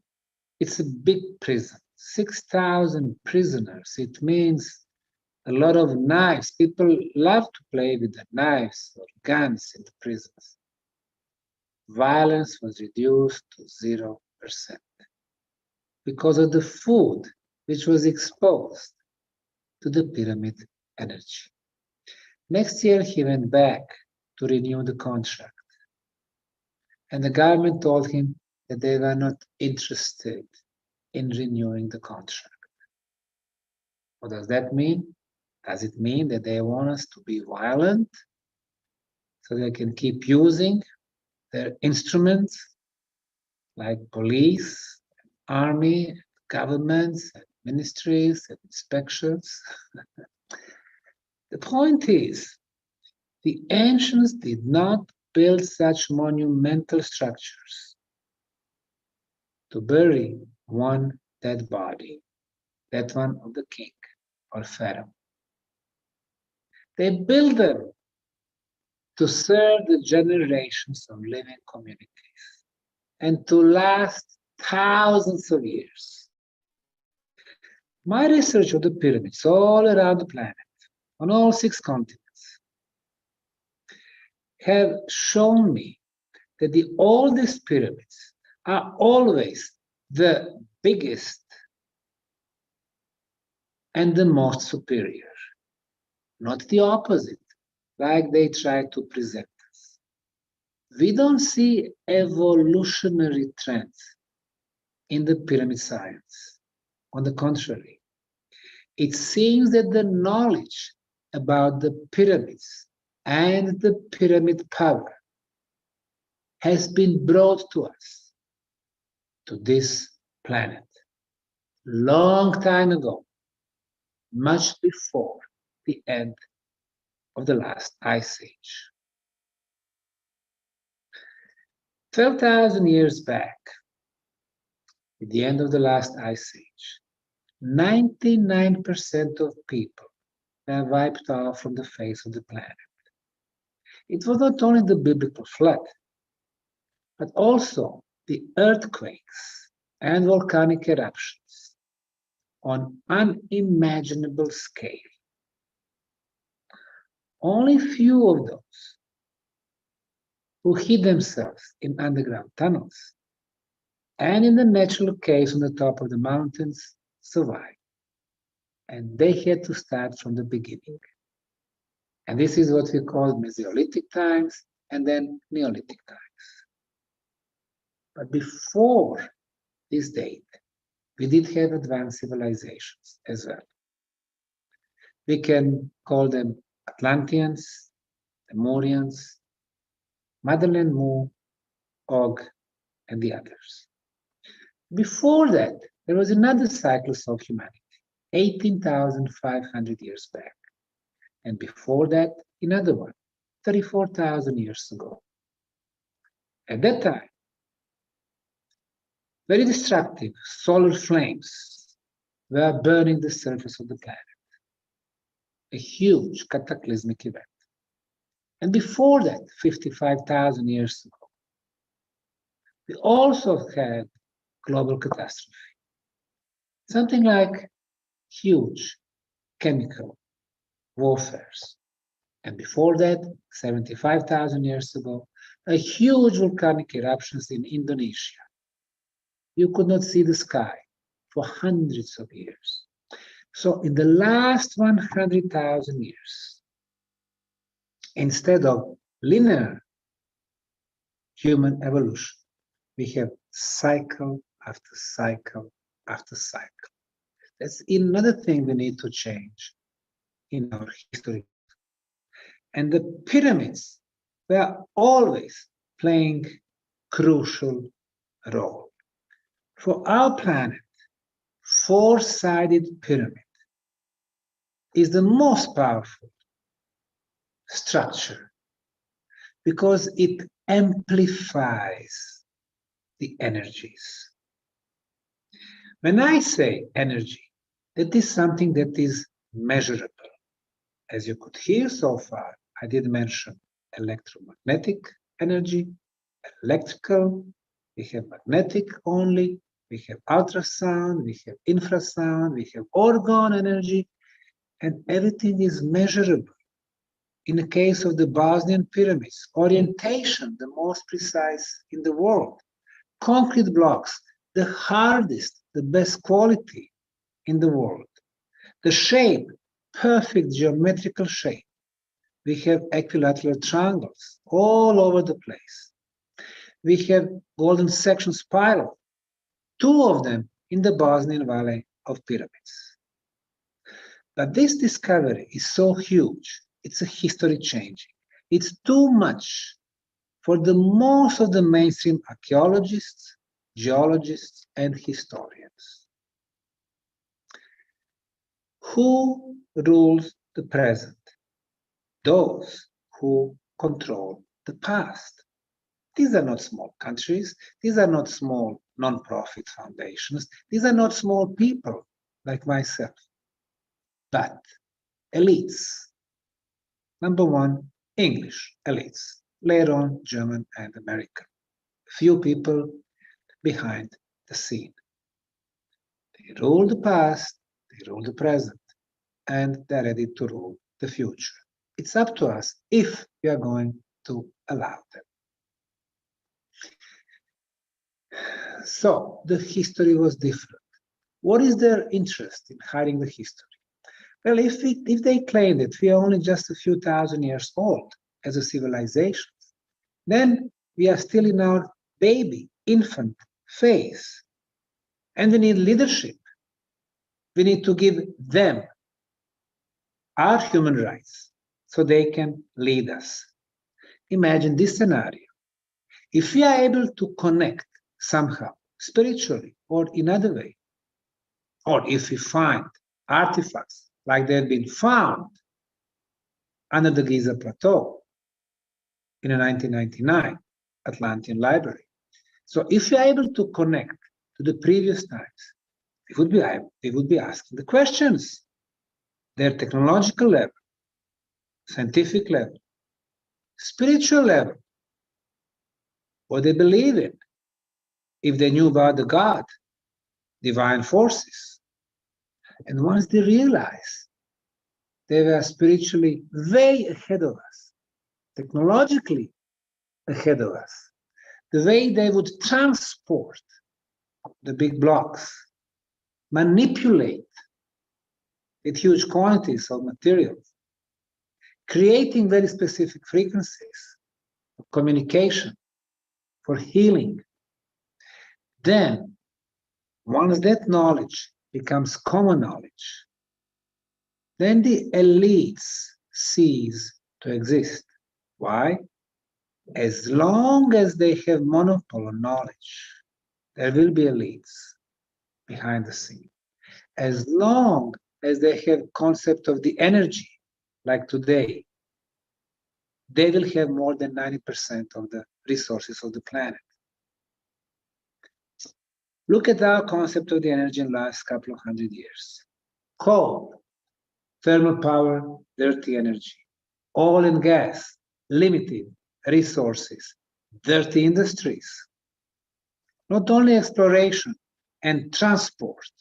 it's a big prison, 6,000 prisoners. It means a lot of knives. People love to play with the knives or guns in the prisons. Violence was reduced to 0% because of the food which was exposed to the pyramid energy. Next year, he went back to renew the contract. And the government told him that they were not interested in renewing the contract. What does that mean? Does it mean that they want us to be violent so they can keep using their instruments like police, army, governments, ministries, and inspections? The point is, the ancients did not build such monumental structures to bury one dead body, that one of the king or pharaoh. They built them to serve the generations of living communities and to last thousands of years. My research of the pyramids all around the planet, on all 6 continents, have shown me that the oldest pyramids are always the biggest and the most superior, not the opposite, like they try to present us. We don't see evolutionary trends in the pyramid science. On the contrary, it seems that the knowledge about the pyramids and the pyramid power has been brought to us, to this planet, long time ago, much before the end of the last ice age. 12,000 years back, at the end of the last ice age, 99% of people were wiped off from the face of the planet. It was not only the biblical flood, but also the earthquakes and volcanic eruptions on unimaginable scale. Only few of those who hid themselves in underground tunnels and in the natural caves on the top of the mountains survived. And they had to start from the beginning. And this is what we call Mesolithic times and then Neolithic times. But before this date, we did have advanced civilizations as well. We can call them Atlanteans, Lemurians, Motherland Mu, Og, and the others. Before that, there was another cyclus of humanity, 18,500 years back. And before that, another one, 34,000 years ago. At that time, very destructive solar flames were burning the surface of the planet. A huge cataclysmic event. And before that, 55,000 years ago, we also had global catastrophe. Something like huge chemical warfares. And before that, 75,000 years ago, a huge volcanic eruptions in Indonesia. You could not see the sky for hundreds of years. So in the last 100,000 years, instead of linear human evolution, we have cycle after cycle after cycle. That's another thing we need to change in our history. And the pyramids were always playing crucial role. For our planet, 4-sided pyramid is the most powerful structure because it amplifies the energies. When I say energy, that is something that is measurable. As you could hear so far, I did mention electromagnetic energy, electrical, we have magnetic only, we have ultrasound, we have infrasound, we have orgone energy, and everything is measurable. In the case of the Bosnian pyramids, orientation, the most precise in the world. Concrete blocks, the hardest, the best quality in the world. The shape, perfect geometrical shape. We have equilateral triangles all over the place. We have golden section spiral, 2 of them in the Bosnian Valley of Pyramids. But this discovery is so huge, it's a history changing. It's too much for the most of the mainstream archaeologists, geologists, and historians. Who rules the present? Those who control the past. These are not small countries. These are not small non-profit foundations. These are not small people like myself, but elites. Number one, English elites. Later on, German and American. Few people behind the scene. They rule the past, they rule the present, and they're ready to rule the future. It's up to us if we are going to allow them. So the history was different. What is their interest in hiding the history? Well, if they claim that we are only just a few thousand years old as a civilization, then we are still in our baby, infant phase. And we need leadership. We need to give them our human rights so they can lead us. Imagine this scenario. If we are able to connect somehow, spiritually or in other way, or if we find artifacts like they've been found under the Giza Plateau in a 1999 Atlantean library. So if we are able to connect to the previous times, we would be asking the questions, their technological level, scientific level, spiritual level, what they believe in, if they knew about the God, divine forces. And once they realize they were spiritually way ahead of us, technologically ahead of us, the way they would transport the big blocks, manipulate with huge quantities of materials, creating very specific frequencies of communication for healing. Then, once that knowledge becomes common knowledge, then the elites cease to exist. Why? As long as they have monopoly on knowledge, there will be elites behind the scene. As long as they have concept of the energy, like today, they will have more than 90% of the resources of the planet. Look at our concept of the energy in the last couple of 100 years. Coal, thermal power, dirty energy. Oil and gas, limited resources, dirty industries. Not only exploration and transport,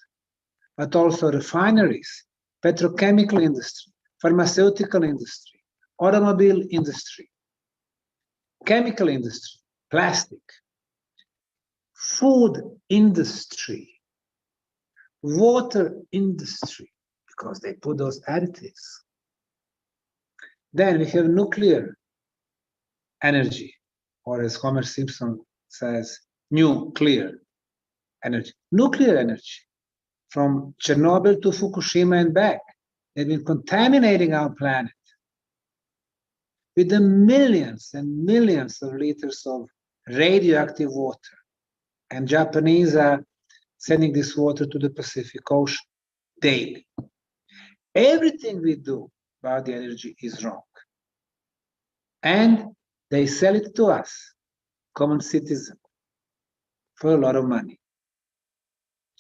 but also refineries, petrochemical industry, pharmaceutical industry, automobile industry, chemical industry, plastic, food industry, water industry, because they put those additives. Then we have nuclear energy, or as Homer Simpson says, nuclear energy. Nuclear energy from Chernobyl to Fukushima and back. They've been contaminating our planet with the millions and millions of liters of radioactive water. And Japanese are sending this water to the Pacific Ocean daily. Everything we do about the energy is wrong. And they sell it to us, common citizens, for a lot of money.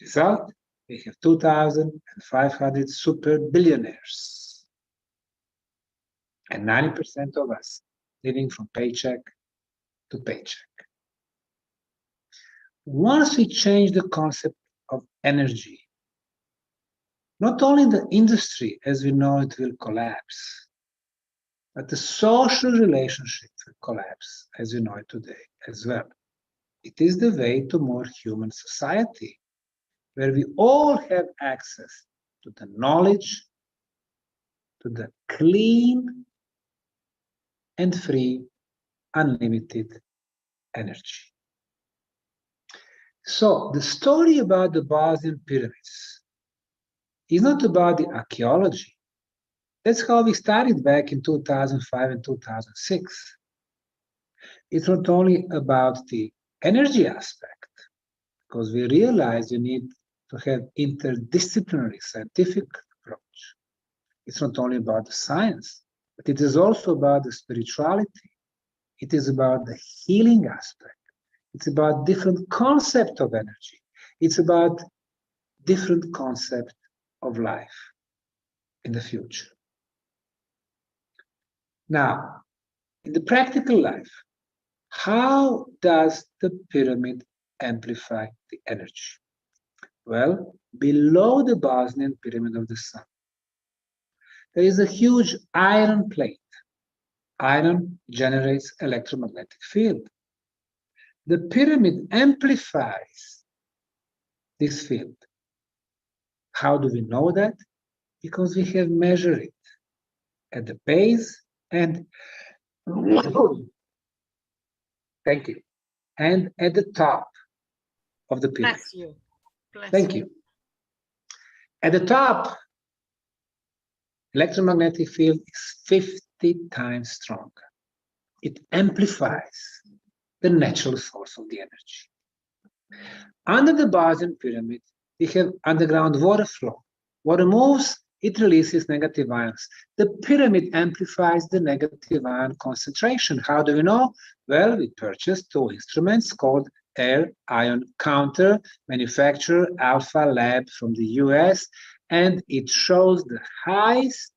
Result, we have 2,500 super billionaires. And 90% of us living from paycheck to paycheck. Once we change the concept of energy, not only the industry as we know it will collapse, but the social relationship will collapse as we know it today as well. It is the way to more human society, where we all have access to the knowledge, to the clean and free, unlimited energy. So the story about the Bosnian pyramids is not about the archaeology. That's how we started back in 2005 and 2006. It's not only about the energy aspect, because we realize you need to have interdisciplinary scientific approach. It's not only about the science, but it is also about the spirituality. It is about the healing aspect. It's about different concept of energy. It's about different concept of life in the future. Now, in the practical life, how does the pyramid amplify the energy? Well, below the Bosnian Pyramid of the Sun, there is a huge iron plate. Iron generates electromagnetic field. The pyramid amplifies this field. How do we know that? Because we have measured it at the base and thank you, and at the top of the pyramid. Bless you. Bless Thank you. At the top, electromagnetic field is 50 times stronger. It amplifies the natural source of the energy. Under the Bosnian Pyramid, we have underground water flow. Water moves, it releases negative ions. The pyramid amplifies the negative ion concentration. How do we know? Well, we purchased 2 instruments called Air Ion Counter, manufacturer Alpha Lab from the US, and it shows the highest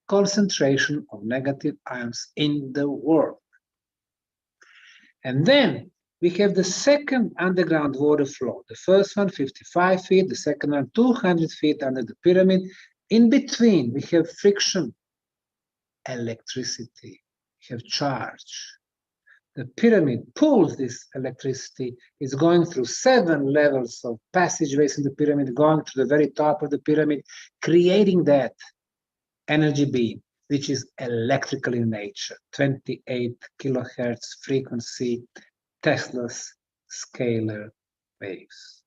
concentration of negative ions in the world. And then we have the second underground water flow. The first one, 55 feet, the second one, 200 feet under the pyramid. In between, we have friction, electricity, we have charge. The pyramid pulls this electricity. It's going through 7 levels of passageways in the pyramid, going to the very top of the pyramid, creating that energy beam, which is electrical in nature, 28 kilohertz frequency, Tesla's scalar waves.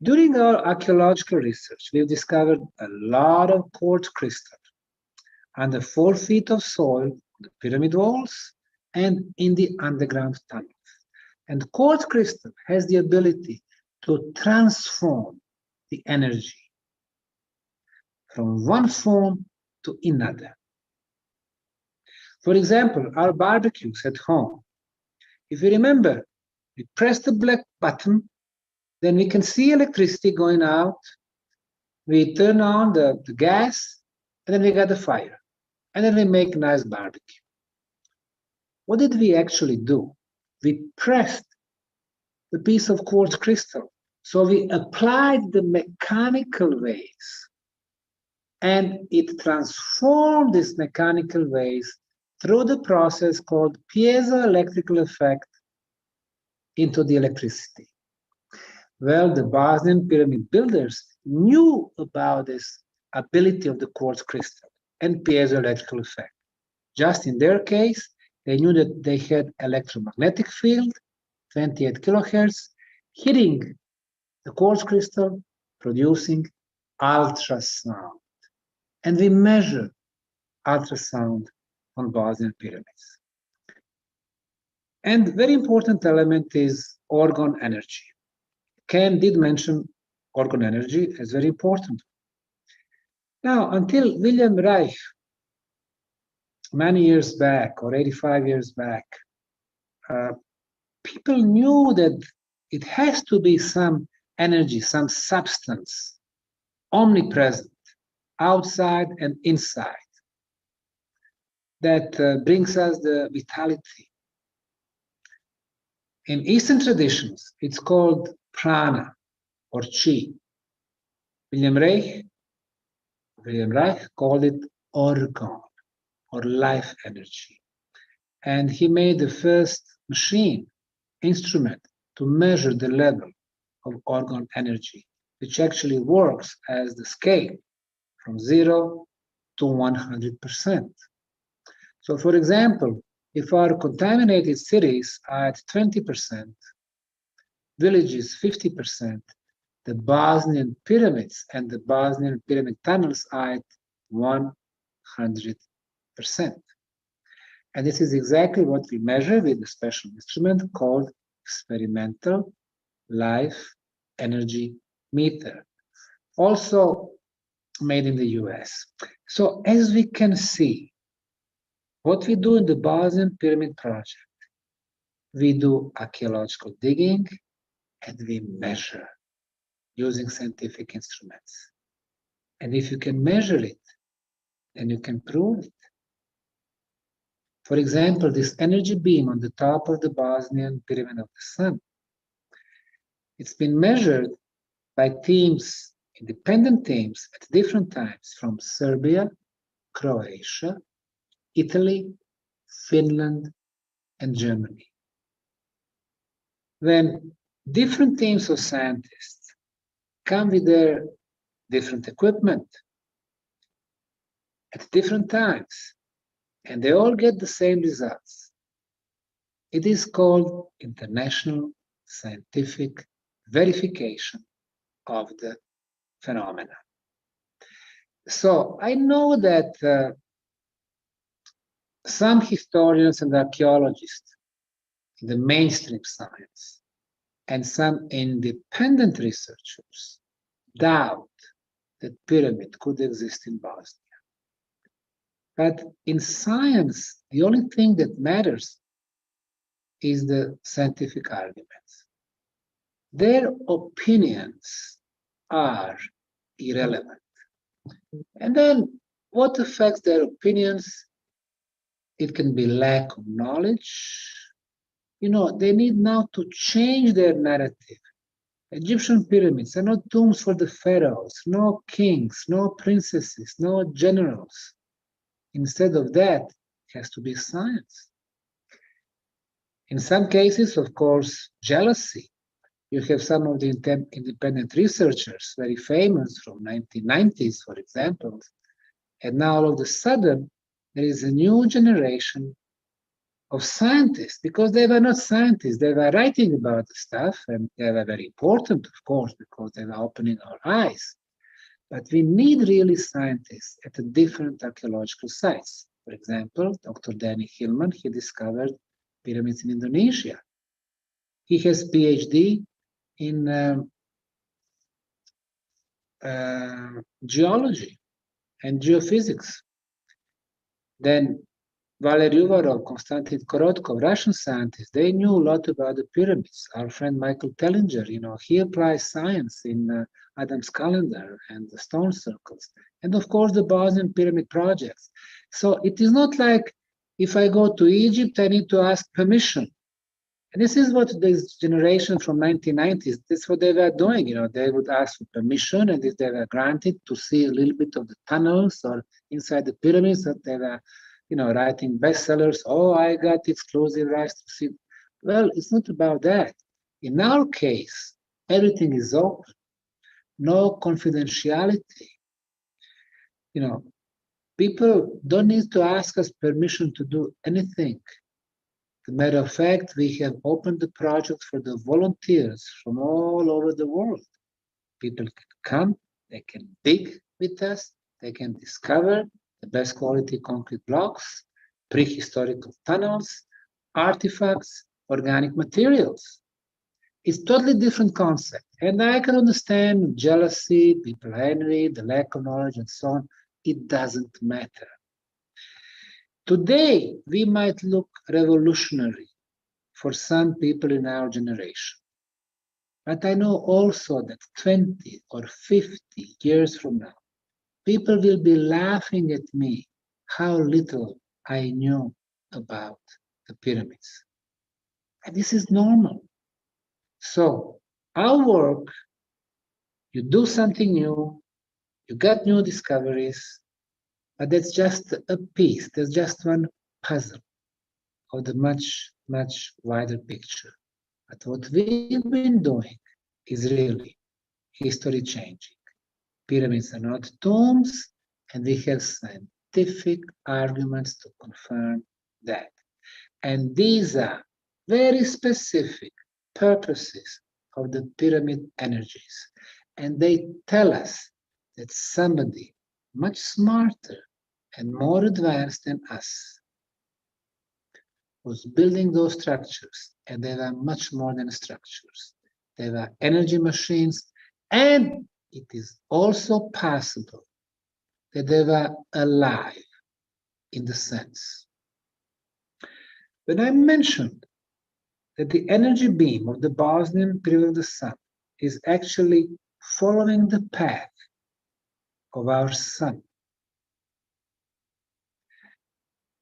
During our archaeological research, we've discovered a lot of quartz crystal under 4 feet of soil, the pyramid walls, and in the underground tunnels. And quartz crystal has the ability to transform the energy from one form to another. For example, our barbecues at home. If you remember, we press the black button, then we can see electricity going out. We turn on the gas, and then we got the fire. And then we make a nice barbecue. What did we actually do? We pressed the piece of quartz crystal. So we applied the mechanical waves, and it transformed these mechanical waves through the process called piezoelectrical effect into the electricity. Well, the Bosnian pyramid builders knew about this ability of the quartz crystal and piezoelectrical effect. Just in their case, they knew that they had electromagnetic field, 28 kilohertz, hitting the quartz crystal, producing ultrasound. And we measure ultrasound on Bosnian pyramids. And very important element is orgone energy. Ken did mention orgone energy as very important. Now, until William Reich, many years back, or 85 years back, people knew that it has to be some energy, some substance, omnipresent, outside and inside, that brings us the vitality. In Eastern traditions, it's called prana or chi. William Reich called it orgone or life energy. And he made the first machine, instrument, to measure the level of orgone energy, which actually works as the scale from 0 to 100%. So for example, if our contaminated cities are at 20%, villages 50%, the Bosnian pyramids and the Bosnian pyramid tunnels are at 100%. And this is exactly what we measure with a special instrument called experimental life energy meter, also made in the US. So as we can see, what we do in the Bosnian Pyramid Project, we do archaeological digging and we measure using scientific instruments. And if you can measure it, then you can prove it. For example, this energy beam on the top of the Bosnian Pyramid of the Sun, it's been measured by teams, independent teams at different times from Serbia, Croatia, Italy, Finland, and Germany. When different teams of scientists come with their different equipment at different times, and they all get the same results, it is called international scientific verification of the phenomena. So I know that some historians and archaeologists in the mainstream science and some independent researchers doubt that pyramid could exist in Bosnia. But in science, the only thing that matters is the scientific arguments. Their opinions are irrelevant. And then what affects their opinions? It can be lack of knowledge. You know, they need now to change their narrative. Egyptian pyramids are not tombs for the pharaohs, no kings, no princesses, no generals. Instead of that, it has to be science. In some cases, of course, jealousy. You have some of the independent researchers, very famous from 1990s, for example, and now all of a sudden, there is a new generation of scientists, because they were not scientists, they were writing about the stuff, and they were very important, of course, because they were opening our eyes. But we need really scientists at the different archaeological sites. For example, Dr. Danny Hillman, he discovered pyramids in Indonesia. He has PhD in geology and geophysics. Then Valery Uvarov, Konstantin Korotkov, Russian scientists, they knew a lot about the pyramids. Our friend Michael Tellinger, you know, he applies science in Adam's calendar and the stone circles. And of course, the Bosnian pyramid projects. So it is not like if I go to Egypt, I need to ask permission. And this is what this generation from 1990s, that's what they were doing. You know, they would ask for permission, and if they were granted to see a little bit of the tunnels or inside the pyramids, that they were, you know, writing bestsellers. Oh, I got exclusive rights to see. Well, it's not about that. In our case, everything is open, no confidentiality. You know, people don't need to ask us permission to do anything. As a matter of fact, we have opened the project for the volunteers from all over the world. People can come, they can dig with us, they can discover the best quality concrete blocks, prehistorical tunnels, artifacts, organic materials. It's totally different concept. And I can understand jealousy, people angry, the lack of knowledge and so on. It doesn't matter. Today, we might look revolutionary for some people in our generation. But I know also that 20 or 50 years from now, people will be laughing at me how little I knew about the pyramids. And this is normal. So our work, you do something new, you got new discoveries, but that's just a piece, that's just one puzzle of the much, much wider picture. But what we've been doing is really history changing. Pyramids are not tombs, and we have scientific arguments to confirm that. And these are very specific purposes of the pyramid energies. and they tell us that somebody much smarter and more advanced than us was building those structures, and they were much more than structures. They were energy machines, and it is also possible that they were alive in the sense. When I mentioned that the energy beam of the Bosnian Pyramid of the Sun is actually following the path of our sun,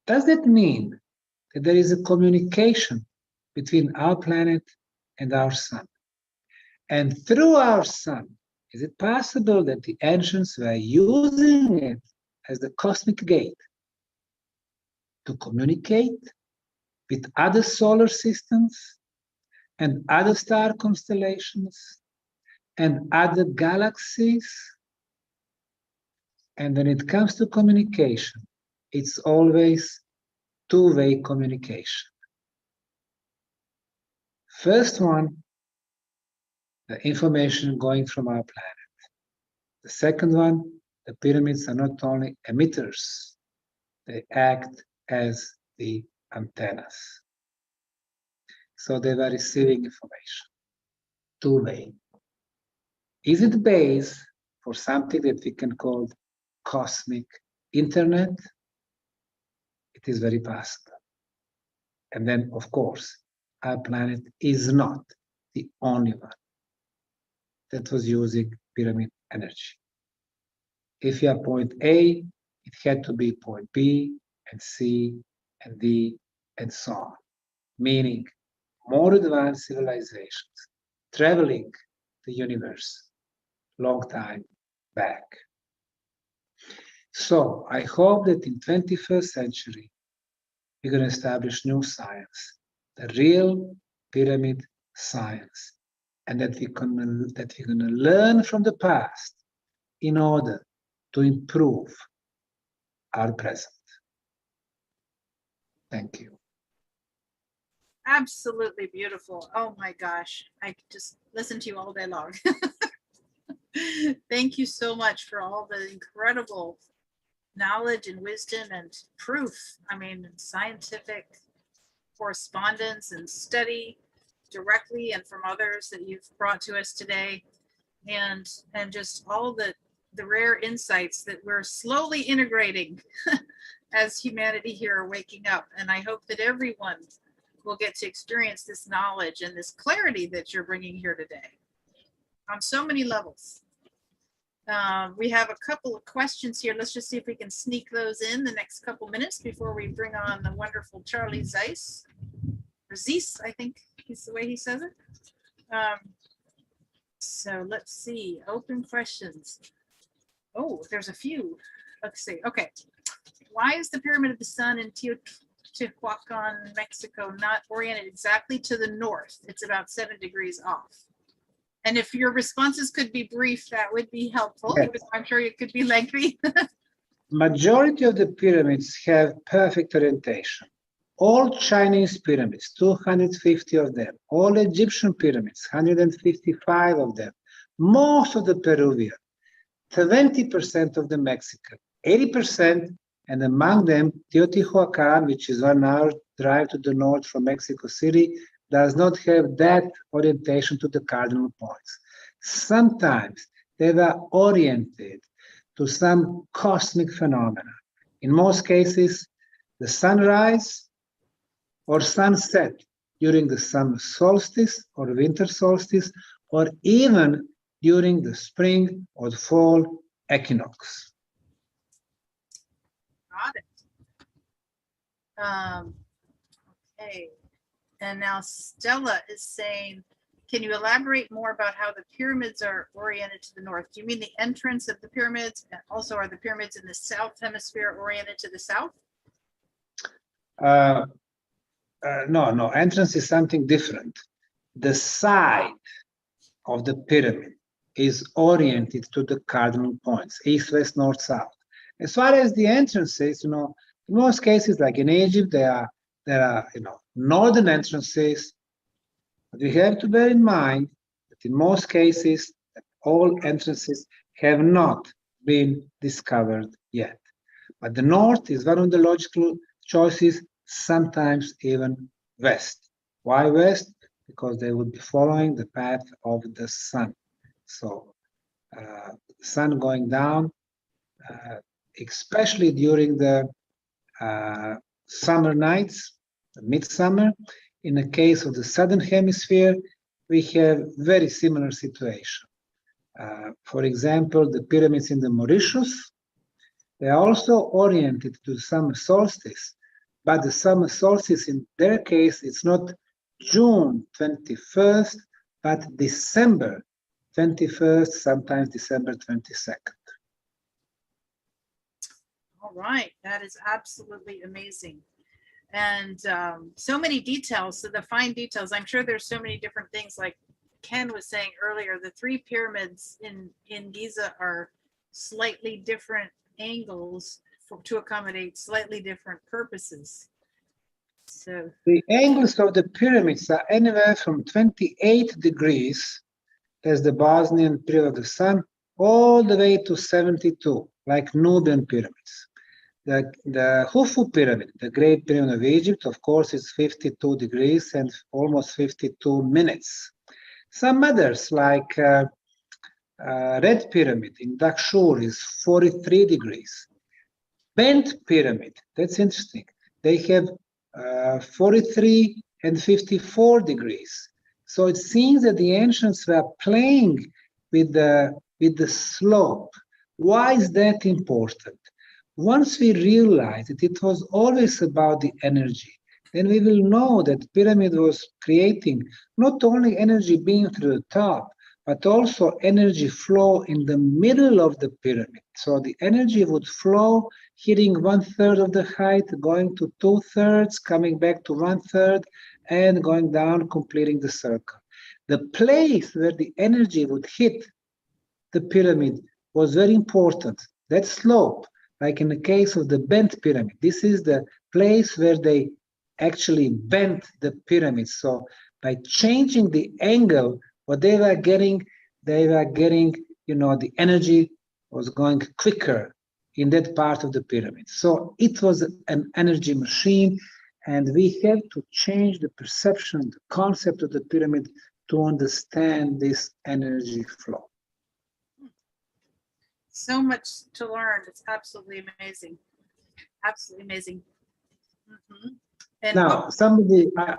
does that mean that there is a communication between our planet and our sun? And through our sun, is it possible that the ancients were using it as the cosmic gate to communicate with other solar systems and other star constellations and other galaxies? And when it comes to communication, it's always two-way communication. First one, the information going from our planet. The second one, the pyramids are not only emitters, they act as the antennas. So they were receiving information, two-way. Is it base for something that we can call cosmic internet? It is very possible. And then, of course, our planet is not the only one that was using pyramid energy. If you are point A, it had to be point B and C and D and so on, meaning more advanced civilizations traveling the universe long time back. So I hope that in 21st century, we're going to establish new science, the real pyramid science, and that we're going to learn from the past in order to improve our present. Thank you. Absolutely beautiful. Oh my gosh. I could just listen to you all day long. Thank you so much for all the incredible knowledge and wisdom and proof. I mean, scientific correspondence and study directly and from others that you've brought to us today, and just all the rare insights that we're slowly integrating as humanity here are waking up. And I hope that everyone will get to experience this knowledge and this clarity that you're bringing here today on so many levels. We have a couple of questions here. Let's just see if we can sneak those in the next couple minutes before we bring on the wonderful Charlie Zeiss. Or Zeiss, I think is the way he says it. So let's see, open questions. Oh, there's a few. Let's see, okay. Why is the Pyramid of the Sun in Teotihuacan, Mexico not oriented exactly to the north? It's about 7 degrees off. And if your responses could be brief, that would be helpful. Yes. I'm sure it could be lengthy. Majority of the pyramids have perfect orientation. All Chinese pyramids, 250 of them, all Egyptian pyramids, 155 of them, most of the Peruvian, 20% of the Mexican, 80%, and among them, Teotihuacan, which is 1 hour drive to the north from Mexico City, does not have that orientation to the cardinal points. Sometimes they were oriented to some cosmic phenomena. In most cases, the sunrise or sunset during the summer solstice or winter solstice, or even during the spring or the fall equinox. Got it. Okay. And now Stella is saying, can you elaborate more about how the pyramids are oriented to the north? Do you mean the entrance of the pyramids? And also, are the pyramids in the south hemisphere oriented to the south? No, entrance is something different. The side of the pyramid is oriented to the cardinal points, east, west, north, south. As far as the entrances, in most cases, like in Egypt, there are northern entrances. But we have to bear in mind that in most cases, all entrances have not been discovered yet. But the north is one of the logical choices, sometimes even west. Why west? Because they would be following the path of the sun. So sun going down, especially during the summer nights, midsummer. In the case of the southern hemisphere, we have very similar situation. For example, the pyramids in the Mauritius, they are also oriented to summer solstice, but the summer solstice in their case, it's not June 21st, but December 21st, sometimes December 22nd. All right, that is absolutely amazing. And so many details, so the fine details, I'm sure there's so many different things, like Ken was saying earlier, the three pyramids in Giza are slightly different angles to accommodate slightly different purposes. So the angles of the pyramids are anywhere from 28 degrees, as the Bosnian Pyramid of the Sun, all the way to 72, like Nubian pyramids. The Khufu pyramid, the Great Pyramid of Egypt, of course, is 52 degrees and almost 52 minutes. Some others, like Red Pyramid in Dakshur, is 43 degrees. Bent Pyramid, that's interesting. They have 43 and 54 degrees. So it seems that the ancients were playing with the slope. Why is that important? Once we realize that it was always about the energy, then we will know that pyramid was creating not only energy being through the top, but also energy flow in the middle of the pyramid. So the energy would flow, hitting 1/3 of the height, going to 2/3, coming back to 1/3, and going down, completing the circle. The place where the energy would hit the pyramid was very important. That slope, like in the case of the bent pyramid, this is the place where they actually bent the pyramid. So by changing the angle, what they were getting, the energy was going quicker in that part of the pyramid. So it was an energy machine, and we have to change the perception, the concept of the pyramid to understand this energy flow. so much to learn. It's absolutely amazing. Absolutely amazing. And Now,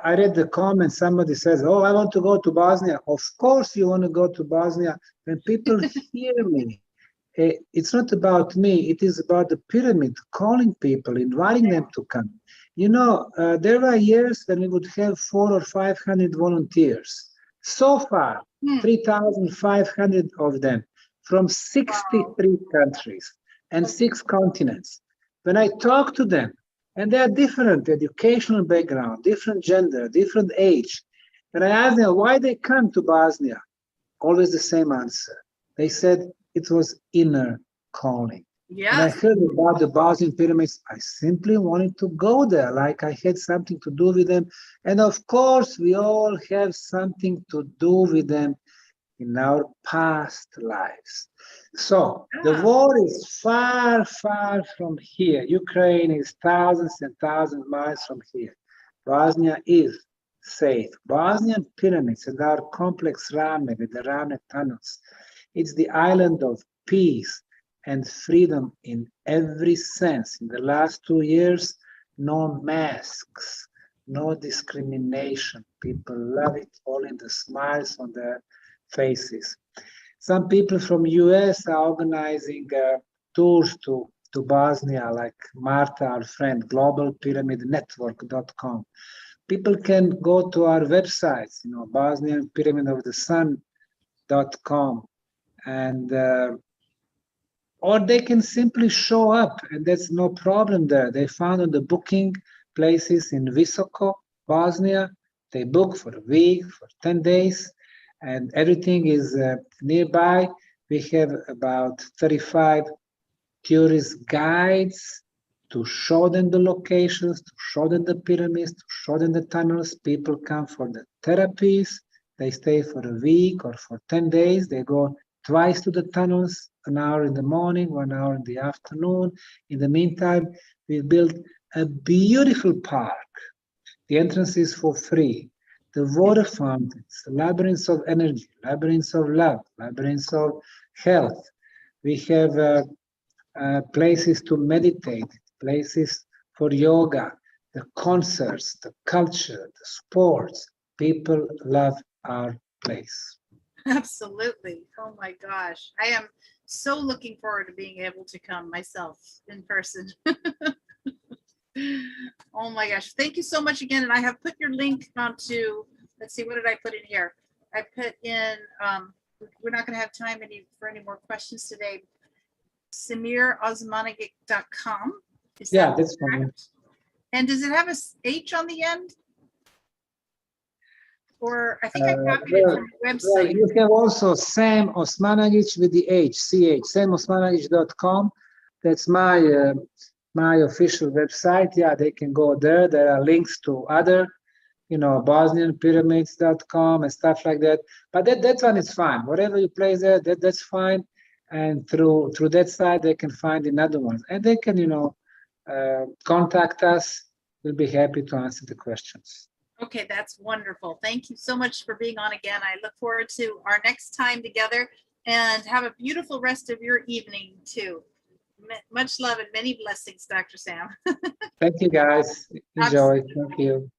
I read the comment, somebody says, oh, I want to go to Bosnia. Of course you want to go to Bosnia. When people hear me, it's not about me, it is about the pyramid, calling people, inviting them to come. You know, there were years when we would have 400 or 500 volunteers. So far, 3,500 of them from 63 countries and 6 continents. When I talk to them, and they are different educational background, different gender, different age. When I ask them why they come to Bosnia, always the same answer. They said it was inner calling. yes. When I heard about the Bosnian pyramids, I simply wanted to go there, like I had something to do with them. And of course, we all have something to do with them in our past lives. So the war is far, far from here. Ukraine is thousands and thousands of miles from here. Bosnia is safe. Bosnian pyramids and our complex Rame with the Rame tunnels, it's the island of peace and freedom in every sense. In the last 2 years, no masks, no discrimination. People love it, only the smiles on their faces. Some people from US are organizing tours to Bosnia, like Marta, our friend, globalpyramidnetwork.com. People can go to our websites, Bosnian Pyramid of the Sun.com, and or they can simply show up, and there's no problem there. They found on the booking places in Visoko, Bosnia. They book for a week, for 10 days, and everything is nearby. We have about 35 tourist guides to show them the locations, to show them the pyramids, to show them the tunnels. People come for the therapies. They stay for a week or for 10 days. They go twice to the tunnels, an hour in the morning, 1 hour in the afternoon. In the meantime, we built a beautiful park. The entrance is for free. The water fountains, labyrinths of energy, labyrinths of love, labyrinths of health. We have places to meditate, places for yoga, the concerts, the culture, the sports. People love our place. Absolutely. Oh my gosh. I am so looking forward to being able to come myself in person. Oh my gosh. Thank you so much again. And I have put your link onto, let's see, what did I put in here? I put in, we're not going to have time for any more questions today. SemirOsamanagic.com. Yeah, that's fine. And does it have a H on the end? Or I think I copied it from the website. Well, you have also Sam Osamanagic with the H, CH, samosamanagic.com. That's my my official website. Yeah, they can go there. There are links to other, BosnianPyramids.com and stuff like that. But that one is fine. Whatever you place there, that's fine. And through that site, they can find another one. And they can, contact us. We'll be happy to answer the questions. Okay, that's wonderful. Thank you so much for being on again. I look forward to our next time together, and have a beautiful rest of your evening too. Much love and many blessings, Dr. Sam. Thank you, guys. Enjoy. Absolutely. Thank you.